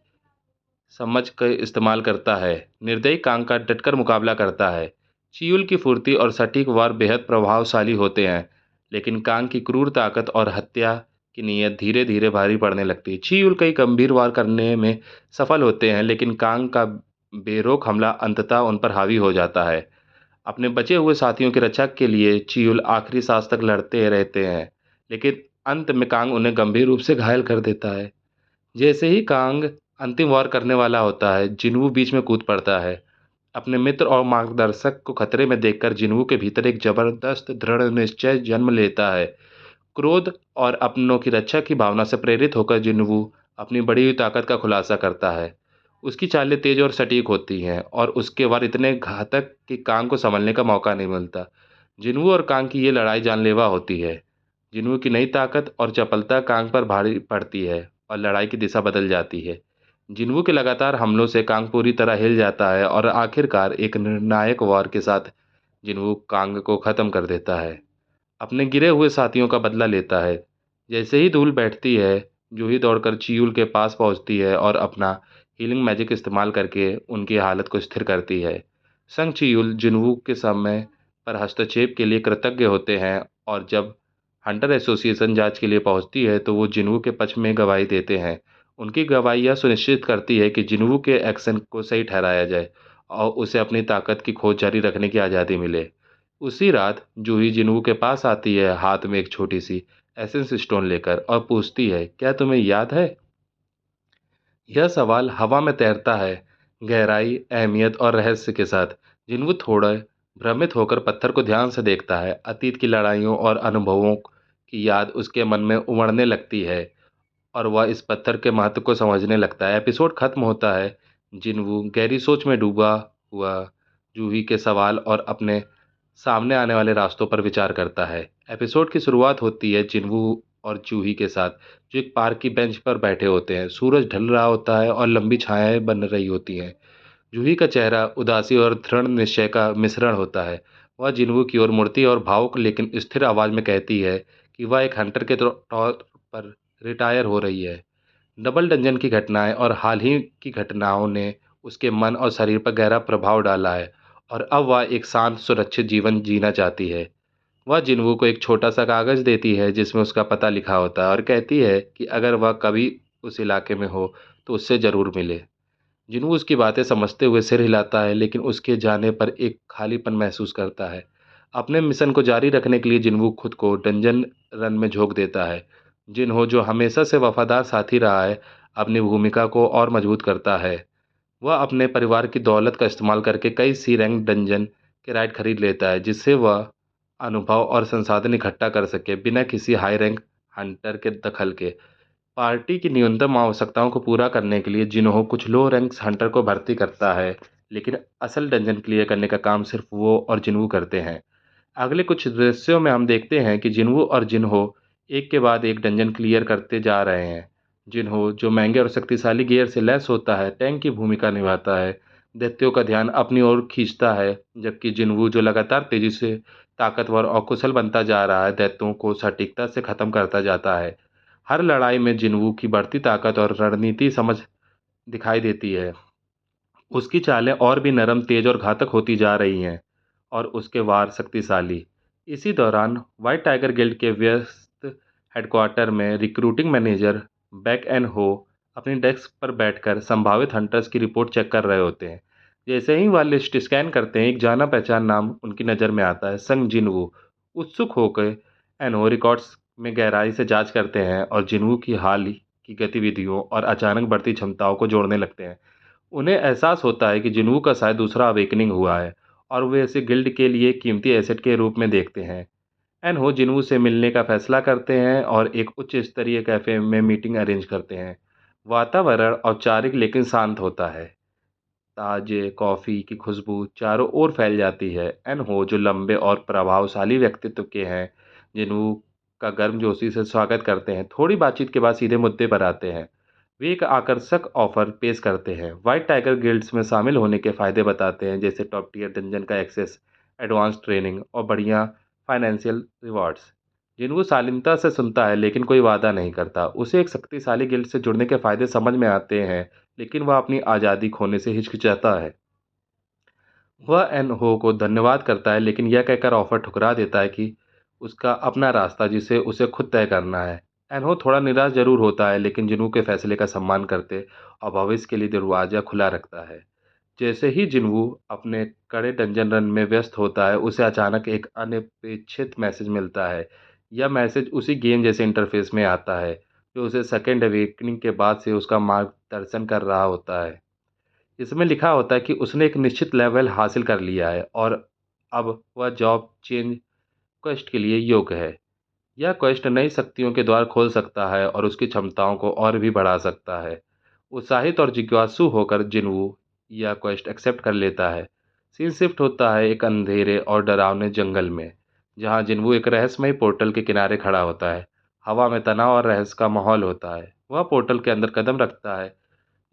समझ कर इस्तेमाल करता है, निर्दयी कांग का डटकर मुकाबला करता है। चियुल की फुर्ती और सटीक वार बेहद प्रभावशाली होते हैं, लेकिन कांग की क्रूर ताकत और हत्या की नीयत धीरे धीरे भारी पड़ने लगती है। चियुल कई गंभीर वार करने में सफल होते हैं, लेकिन कांग का बेरोक हमला अंततः उन पर हावी हो जाता है। अपने बचे हुए साथियों की रक्षा के लिए चियुल आखिरी सांस तक लड़ते रहते हैं, लेकिन अंत में कांग उन्हें गंभीर रूप से घायल कर देता है। जैसे ही कांग अंतिम वार करने वाला होता है, जिन्वू बीच में कूद पड़ता है। अपने मित्र और मार्गदर्शक को खतरे में देखकर जिन्वू के भीतर एक जबरदस्त दृढ़ निश्चय जन्म लेता है। क्रोध और अपनों की रक्षा की भावना से प्रेरित होकर जिन्वू अपनी बढ़ी हुई ताकत का खुलासा करता है। उसकी चालें तेज और सटीक होती हैं और उसके वार इतने घातक कि कांग को संभलने का मौका नहीं मिलता। जिन्वू और कांग की ये लड़ाई जानलेवा होती है। जिन्वू की नई ताकत और चपलता कांग पर भारी पड़ती है और लड़ाई की दिशा बदल जाती है। जिन्वू के लगातार हमलों से कांग पूरी तरह हिल जाता है और आखिरकार एक निर्णायक वार के साथ जिन्वू कांग को खत्म कर देता है। अपने गिरे हुए साथियों का बदला लेता है। जैसे ही धूल बैठती है, जूही दौड़कर चियूल के पास पहुंचती है और अपना हीलिंग मैजिक इस्तेमाल करके उनकी हालत को स्थिर करती है। संग चियूल जिन्वू के समय पर हस्तक्षेप के लिए कृतज्ञ होते हैं और जब हंटर एसोसिएशन जांच के लिए पहुंचती है तो वो जिन्वू के पक्ष में गवाही देते हैं। उनकी गवाही यह सुनिश्चित करती है कि जिन्वू के एक्शन को सही ठहराया जाए और उसे अपनी ताकत की खोज जारी रखने की आज़ादी मिले। उसी रात जूही जिन्वू के पास आती है, हाथ में एक छोटी सी एसेंस स्टोन लेकर, और पूछती है, क्या तुम्हें याद है? यह सवाल हवा में तैरता है, गहराई, अहमियत और रहस्य के साथ। जिन्वू थोड़ा भ्रमित होकर पत्थर को ध्यान से देखता है। अतीत की लड़ाइयों और अनुभवों की याद उसके मन में उमड़ने लगती है और वह इस पत्थर के महत्व को समझने लगता है। एपिसोड खत्म होता है। जिन्वू गहरी सोच में डूबा हुआ जूही के सवाल और अपने सामने आने वाले रास्तों पर विचार करता है। एपिसोड की शुरुआत होती है जिन्वू और जूही के साथ, जो एक पार्क की बेंच पर बैठे होते हैं। सूरज ढल रहा होता है और लंबी छायाएं बन रही होती हैं। जूही का चेहरा उदासी और दृढ़ निश्चय का मिश्रण होता है। वह जिन्वू की ओर मुड़ती है और भावुक लेकिन स्थिर आवाज में कहती है कि वह एक हंटर के तौर पर रिटायर हो रही है। डबल डंजन की घटनाएं और हाल ही की घटनाओं ने उसके मन और शरीर पर गहरा प्रभाव डाला है और अब वह एक शांत सुरक्षित जीवन जीना चाहती है। वह जिन्वू को एक छोटा सा कागज देती है जिसमें उसका पता लिखा होता है और कहती है कि अगर वह कभी उस इलाके में हो तो उससे ज़रूर मिले। जिन्वू उसकी बातें समझते हुए सिर हिलाता है, लेकिन उसके जाने पर एक खालीपन महसूस करता है। अपने मिशन को जारी रखने के लिए जिन्वू खुद को डंजन रन में झोंक देता है। जिन्हो, जो हमेशा से वफादार साथी रहा है, अपनी भूमिका को और मजबूत करता है। वह अपने परिवार की दौलत का इस्तेमाल करके कई सी रैंक डंजन के राइड खरीद लेता है, जिससे वह अनुभव और संसाधन इकट्ठा कर सके बिना किसी हाई रैंक हंटर के दखल के। पार्टी की न्यूनतम आवश्यकताओं को पूरा करने के लिए जिन्हों कुछ लो रैंक हंटर को भर्ती करता है, लेकिन असल डंजन क्लियर करने का काम सिर्फ वो और जिन्वू करते हैं। अगले कुछ दृश्यों में हम देखते हैं कि जिन्वू और जिन्हो एक के बाद एक डंजन क्लियर करते जा रहे हैं। जिन्हो, जो महंगे और शक्तिशाली गियर से लैस होता है, टैंक की भूमिका निभाता है, दैत्यों का ध्यान अपनी ओर खींचता है, जबकि जिन्वू, जो लगातार तेजी से ताकतवर और कुशल बनता जा रहा है, दैत्यों को सटीकता से खत्म करता जाता है। हर लड़ाई में जिन्वू की बढ़ती ताकत और रणनीति समझ दिखाई देती है। उसकी चालें और भी नरम, तेज और घातक होती जा रही हैं और उसके वार शक्तिशाली। इसी दौरान व्हाइट टाइगर गिल्ड के व्यस्त हेडक्वार्टर में रिक्रूटिंग मैनेजर बैक एंड हो अपनी डेस्क पर बैठकर संभावित हंटर्स की रिपोर्ट चेक कर रहे होते हैं। जैसे ही वह लिस्ट स्कैन करते हैं, एक जाना पहचान नाम उनकी नज़र में आता है, संग जिनवू। उत्सुक होकर एनहो रिकॉर्ड्स में गहराई से जांच करते हैं और जिन्वू की हाल की गतिविधियों और अचानक बढ़ती क्षमताओं को जोड़ने लगते हैं। उन्हें एहसास होता है कि जिन्वू का शायद दूसरा अवेकनिंग हुआ है और वे इसे गिल्ड के लिए कीमती एसेट के रूप में देखते हैं। एनहो जिन्वू से मिलने का फैसला करते हैं और एक उच्च स्तरीय कैफे में मीटिंग अरेंज करते हैं। वातावरण औपचारिक लेकिन शांत होता है। ताजे कॉफ़ी की खुशबू चारों ओर फैल जाती है। एनहो जो लंबे और प्रभावशाली व्यक्तित्व के हैं, जिन्हों का गर्मजोशी से स्वागत करते हैं, थोड़ी बातचीत के बाद सीधे मुद्दे पर आते हैं। वे एक आकर्षक ऑफर पेश करते हैं। व्हाइट टाइगर गिल्ड्स में शामिल होने के फायदे बताते हैं, जैसे टॉप टियर डंजन का एक्सेस, एडवांस ट्रेनिंग और बढ़िया फाइनेंशियल रिवॉर्ड्स। जिन्हों शालीनता से सुनता है लेकिन कोई वादा नहीं करता। उसे एक शक्तिशाली गिल्ड से जुड़ने के फायदे समझ में आते हैं, लेकिन वह अपनी आज़ादी खोने से हिचकिचाता है। वह एनहो को धन्यवाद करता है, लेकिन यह कहकर ऑफर ठुकरा देता है कि उसका अपना रास्ता जिसे उसे खुद तय करना है। एनहो थोड़ा निराश जरूर होता है, लेकिन जिन्हू के फैसले का सम्मान करते और भविष्य के लिए दरवाजा खुला रखता है। जैसे ही जिन्हू अपने कड़े डंजन रन में व्यस्त होता है, उसे अचानक एक अनपेक्षित मैसेज मिलता है। यह मैसेज उसी गेम जैसे इंटरफेस में आता है, जो उसे सेकेंड अवेकनिंग के बाद से उसका मार्गदर्शन कर रहा होता है। इसमें लिखा होता है कि उसने एक निश्चित लेवल हासिल कर लिया है और अब वह जॉब चेंज क्वेस्ट के लिए योग्य है। यह क्वेस्ट नई शक्तियों के द्वार खोल सकता है और उसकी क्षमताओं को और भी बढ़ा सकता है। उत्साहित और जिज्ञासु होकर जिन्वू यह क्वेस्ट एक्सेप्ट कर लेता है। सीन शिफ्ट होता है एक अंधेरे और डरावने जंगल में, जहां जिन्वू एक रहस्यमय पोर्टल के किनारे खड़ा होता है। हवा में तनाव और रहस्य का माहौल होता है। वह पोर्टल के अंदर कदम रखता है,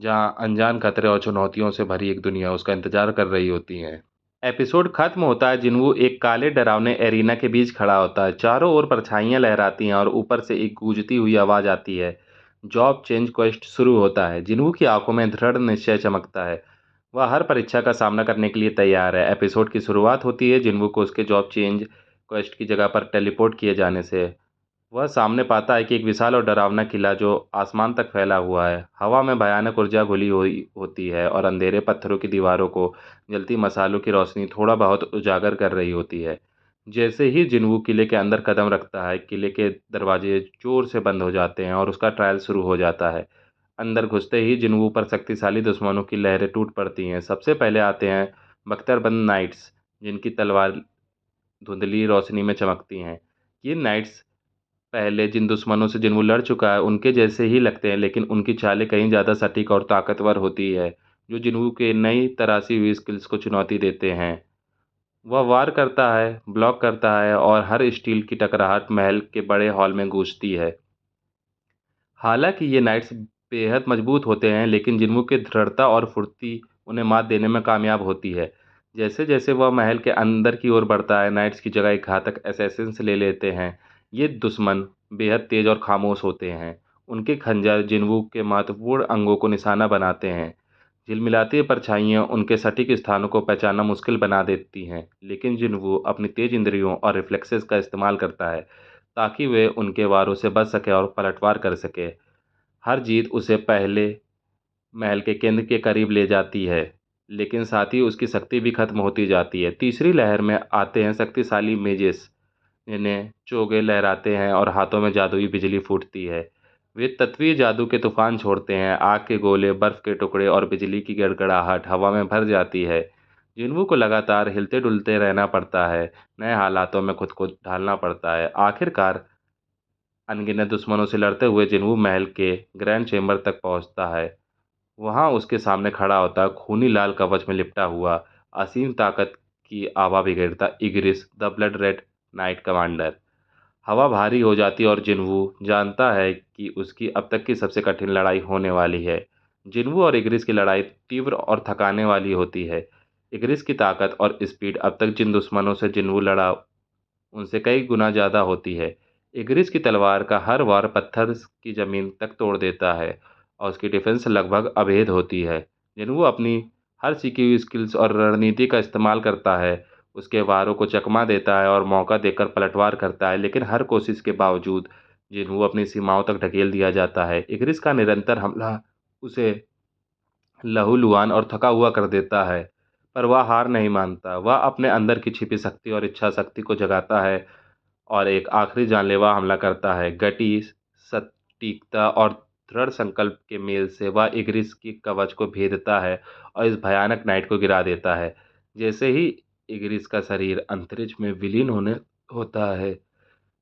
जहां अनजान खतरे और चुनौतियों से भरी एक दुनिया उसका इंतजार कर रही होती है। एपिसोड खत्म होता है जिन्वू एक काले डरावने एरिना के बीच खड़ा होता है। चारों ओर परछाइयां लहराती हैं और ऊपर से एक गूंजती हुई आवाज आती है। जॉब चेंज क्वेस्ट शुरू होता है। जिन्वू की आंखों में दृढ़ निश्चय चमकता है। वह हर परीक्षा का सामना करने के लिए तैयार है। एपिसोड की शुरुआत होती है जिन्वू को उसके जॉब चेंज क्वेस्ट की जगह पर टेलीपोर्ट किए जाने से। वह सामने पाता है कि एक विशाल और डरावना किला जो आसमान तक फैला हुआ है। हवा में भयानक ऊर्जा घुली हुई होती है और अंधेरे पत्थरों की दीवारों को जलती मसालों की रोशनी थोड़ा बहुत उजागर कर रही होती है। जैसे ही जिन्वू किले के अंदर कदम रखता है, किले के दरवाजे जोर से बंद हो जाते हैं और उसका ट्रायल शुरू हो जाता है। अंदर घुसते ही जिन्वू पर शक्तिशाली दुश्मनों की लहरें टूट पड़ती हैं। सबसे पहले आते हैं बख्तरबंद नाइट्स, जिनकी तलवार धुंधली रोशनी में चमकती हैं। ये नाइट्स पहले जिन दुश्मनों से जिन्हों लड़ चुका है उनके जैसे ही लगते हैं, लेकिन उनकी चालें कहीं ज़्यादा सटीक और ताकतवर होती है, जो जिन्हों के नई तराशी हुई स्किल्स को चुनौती देते हैं। वह वार करता है, ब्लॉक करता है और हर स्टील की टकराहट महल के बड़े हॉल में गूंजती है। हालांकि ये नाइट्स बेहद मजबूत होते हैं, लेकिन जिन्हों की दृढ़ता और फुर्ती उन्हें मात देने में कामयाब होती है। जैसे जैसे वह महल के अंदर की ओर बढ़ता है, नाइट्स की जगह एक घातक असैसिन्स ले लेते हैं। ये दुश्मन बेहद तेज और खामोश होते हैं। उनके खंजर जिन्वू के महत्वपूर्ण अंगों को निशाना बनाते हैं। झिलमिलाती परछाइयाँ उनके सटीक स्थानों को पहचानना मुश्किल बना देती हैं, लेकिन जिन्वू अपनी तेज इंद्रियों और रिफ्लेक्सेस का इस्तेमाल करता है, ताकि वे उनके वारों से बच सके और पलटवार कर सके। हर जीत उसे पहले महल के केंद्र के करीब ले जाती है, लेकिन साथ ही उसकी शक्ति भी खत्म होती जाती है। तीसरी लहर में आते हैं शक्तिशाली मेजेस, जिन्हें चोगे लहराते हैं और हाथों में जादुई बिजली फूटती है। वे तत्वीय जादू के तूफान छोड़ते हैं। आग के गोले, बर्फ के टुकड़े और बिजली की गड़गड़ाहट हवा में भर जाती है। जिन्हों को लगातार हिलते डुलते रहना पड़ता है, नए हालातों में खुद को ढालना पड़ता है। आखिरकार अनगिनत दुश्मनों से लड़ते हुए जिन्वू महल के ग्रैंड चेंबर तक पहुंचता है। वहां उसके सामने खड़ा होता है खूनी लाल कवच में लिपटा हुआ, असीम ताकत की आभा बिखेरता Igris the blood red knight commander. हवा भारी हो जाती है और जिन्वू जानता है कि उसकी अब तक की सबसे कठिन लड़ाई होने वाली है। जिन्वू और इग्रिस की लड़ाई तीव्र और थकाने वाली होती है। इग्रिस की ताकत और स्पीड अब तक जिन दुश्मनों से जिन्वू लड़ा उनसे कई गुना ज़्यादा होती है। इग्रिस की तलवार का हर वार पत्थर की ज़मीन तक तोड़ देता है और उसकी डिफेंस लगभग अभेद होती है। जिन्हों अपनी हर सीखी हुई स्किल्स और रणनीति का इस्तेमाल करता है, उसके वारों को चकमा देता है और मौका देकर पलटवार करता है, लेकिन हर कोशिश के बावजूद जिन्हों अपनी सीमाओं तक ढकेल दिया जाता है। इग्रिस का निरंतर हमला उसे लहूलुहान और थका हुआ कर देता है, पर वह हार नहीं मानता। वह अपने अंदर की छिपी शक्ति और इच्छा शक्ति को जगाता है और एक आखिरी जानलेवा हमला करता है। गटी, सटीकता और दृढ़ संकल्प के मेल से वह इग्रिस की कवच को भेदता है और इस भयानक नाइट को गिरा देता है। जैसे ही इग्रिस का शरीर अंतरिक्ष में विलीन होने होता है,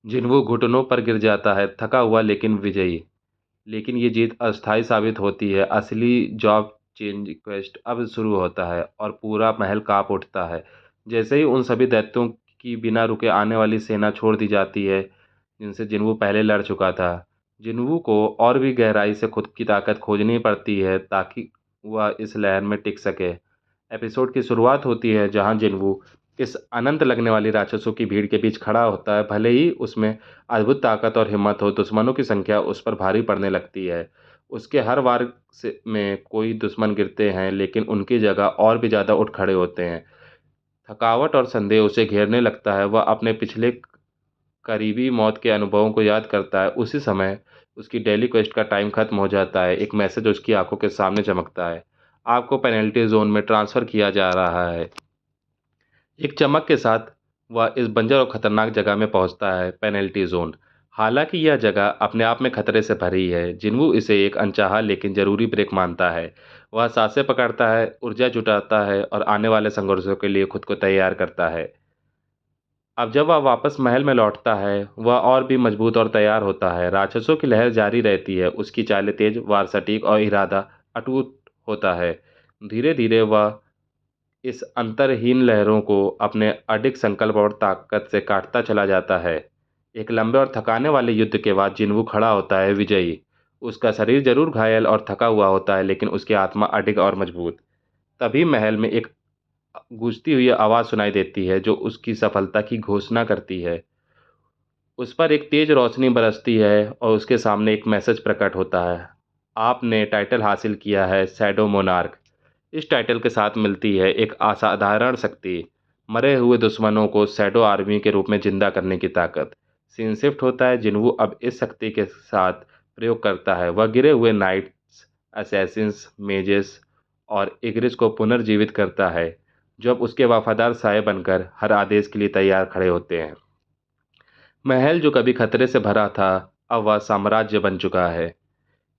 जिन्हों घुटनों पर गिर जाता है, थका हुआ लेकिन विजयी। लेकिन ये जीत अस्थायी साबित होती है। असली जॉब चेंज क्वेस्ट अब शुरू होता है और पूरा महल कांप उठता है। जैसे ही उन सभी दैत्यों की बिना रुके आने वाली सेना छोड़ दी जाती है जिनसे जिन्वू पहले लड़ चुका था। जिन्वू को और भी गहराई से खुद की ताकत खोजनी पड़ती है ताकि वह इस लहर में टिक सके। एपिसोड की शुरुआत होती है जहां जिन्वू इस अनंत लगने वाली राक्षसों की भीड़ के बीच खड़ा होता है। भले ही उसमें अद्भुत ताकत और हिम्मत हो, दुश्मनों की संख्या उस पर भारी पड़ने लगती है। उसके हर वार से में कोई दुश्मन गिरते हैं लेकिन उनकी जगह और भी ज़्यादा उठ खड़े होते हैं। थकावट और संदेह उसे घेरने लगता है। वह अपने पिछले करीबी मौत के अनुभवों को याद करता है। उसी समय उसकी डेली क्वेस्ट का टाइम खत्म हो जाता है। एक मैसेज उसकी आंखों के सामने चमकता है। आपको पेनल्टी जोन में ट्रांसफ़र किया जा रहा है। एक चमक के साथ वह इस बंजर और खतरनाक जगह में पहुंचता है, पेनल्टी जोन। हालांकि यह जगह अपने आप में खतरे से भरी है, जिन्वू इसे एक अनचाहा लेकिन जरूरी ब्रेक मानता है। वह सांसें पकड़ता है, ऊर्जा जुटाता है और आने वाले संघर्षों के लिए खुद को तैयार करता है। अब जब वह वापस महल में लौटता है, वह और भी मजबूत और तैयार होता है। राक्षसों की लहर जारी रहती है, उसकी चालें तेज, वार सटीक और इरादा अटूट होता है। धीरे धीरे वह इस अंतरहीन लहरों को अपने अडिग संकल्प और ताकत से काटता चला जाता है। एक लंबे और थकाने वाले युद्ध के बाद जिन्वू खड़ा होता है विजयी। उसका शरीर जरूर घायल और थका हुआ होता है लेकिन उसकी आत्मा अडिग और मजबूत। तभी महल में एक गूंजती हुई आवाज़ सुनाई देती है जो उसकी सफलता की घोषणा करती है। उस पर एक तेज रोशनी बरसती है और उसके सामने एक मैसेज प्रकट होता है। आपने टाइटल हासिल किया है, शैडो मोनार्क। इस टाइटल के साथ मिलती है एक असाधारण शक्ति, मरे हुए दुश्मनों को शैडो आर्मी के रूप में जिंदा करने की ताकत। सीन शिफ्ट होता है। जिन्वू अब इस शक्ति के साथ प्रयोग करता है। वह गिरे हुए नाइट्स, असैसिन्स, मेजेस और इग्रिस को पुनर्जीवित करता है, जो अब उसके वफादार साये बनकर हर आदेश के लिए तैयार खड़े होते हैं। महल जो कभी खतरे से भरा था, अब वह साम्राज्य बन चुका है।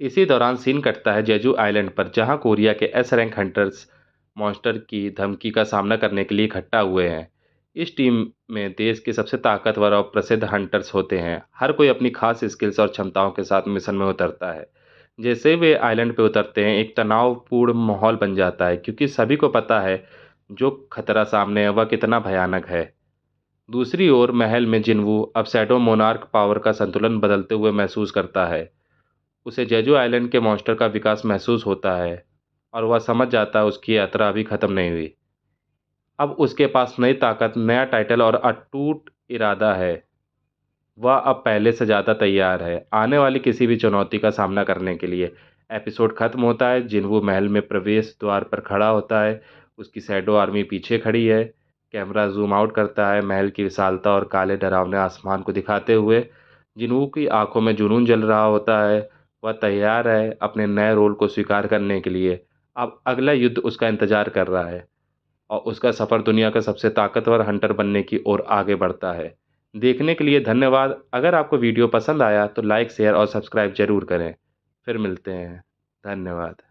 इसी दौरान सीन कटता है जेजू आइलैंड पर, जहां कोरिया के एस रैंक हंटर्स मॉन्स्टर की धमकी का सामना करने के लिए इकट्ठा हुए हैं। इस टीम में देश के सबसे ताकतवर और प्रसिद्ध हंटर्स होते हैं। हर कोई अपनी खास स्किल्स और क्षमताओं के साथ मिशन में उतरता है। जैसे वे आइलैंड पर उतरते हैं, एक तनावपूर्ण माहौल बन जाता है क्योंकि सभी को पता है जो खतरा सामने है वह कितना भयानक है। दूसरी ओर महल में जिन्वू अब शैडो मोनार्क पावर का संतुलन बदलते हुए महसूस करता है। उसे जेजू आइलैंड के मॉन्स्टर का विकास महसूस होता है और वह समझ जाता है उसकी यात्रा अभी खत्म नहीं हुई। अब उसके पास नई ताकत, नया टाइटल और अटूट इरादा है। वह अब पहले से ज़्यादा तैयार है आने वाली किसी भी चुनौती का सामना करने के लिए। एपिसोड खत्म होता है। जिन्वू महल में प्रवेश द्वार पर खड़ा होता है। उसकी शैडो आर्मी पीछे खड़ी है। कैमरा जूम आउट करता है महल की विशालता और काले डरावने आसमान को दिखाते हुए। जिन्वू की आंखों में जुनून जल रहा होता है। वह तैयार है अपने नए रोल को स्वीकार करने के लिए। अब अगला युद्ध उसका इंतजार कर रहा है और उसका सफ़र दुनिया का सबसे ताकतवर हंटर बनने की ओर आगे बढ़ता है। देखने के लिए धन्यवाद। अगर आपको वीडियो पसंद आया तो लाइक, शेयर और सब्सक्राइब जरूर करें। फिर मिलते हैं। धन्यवाद।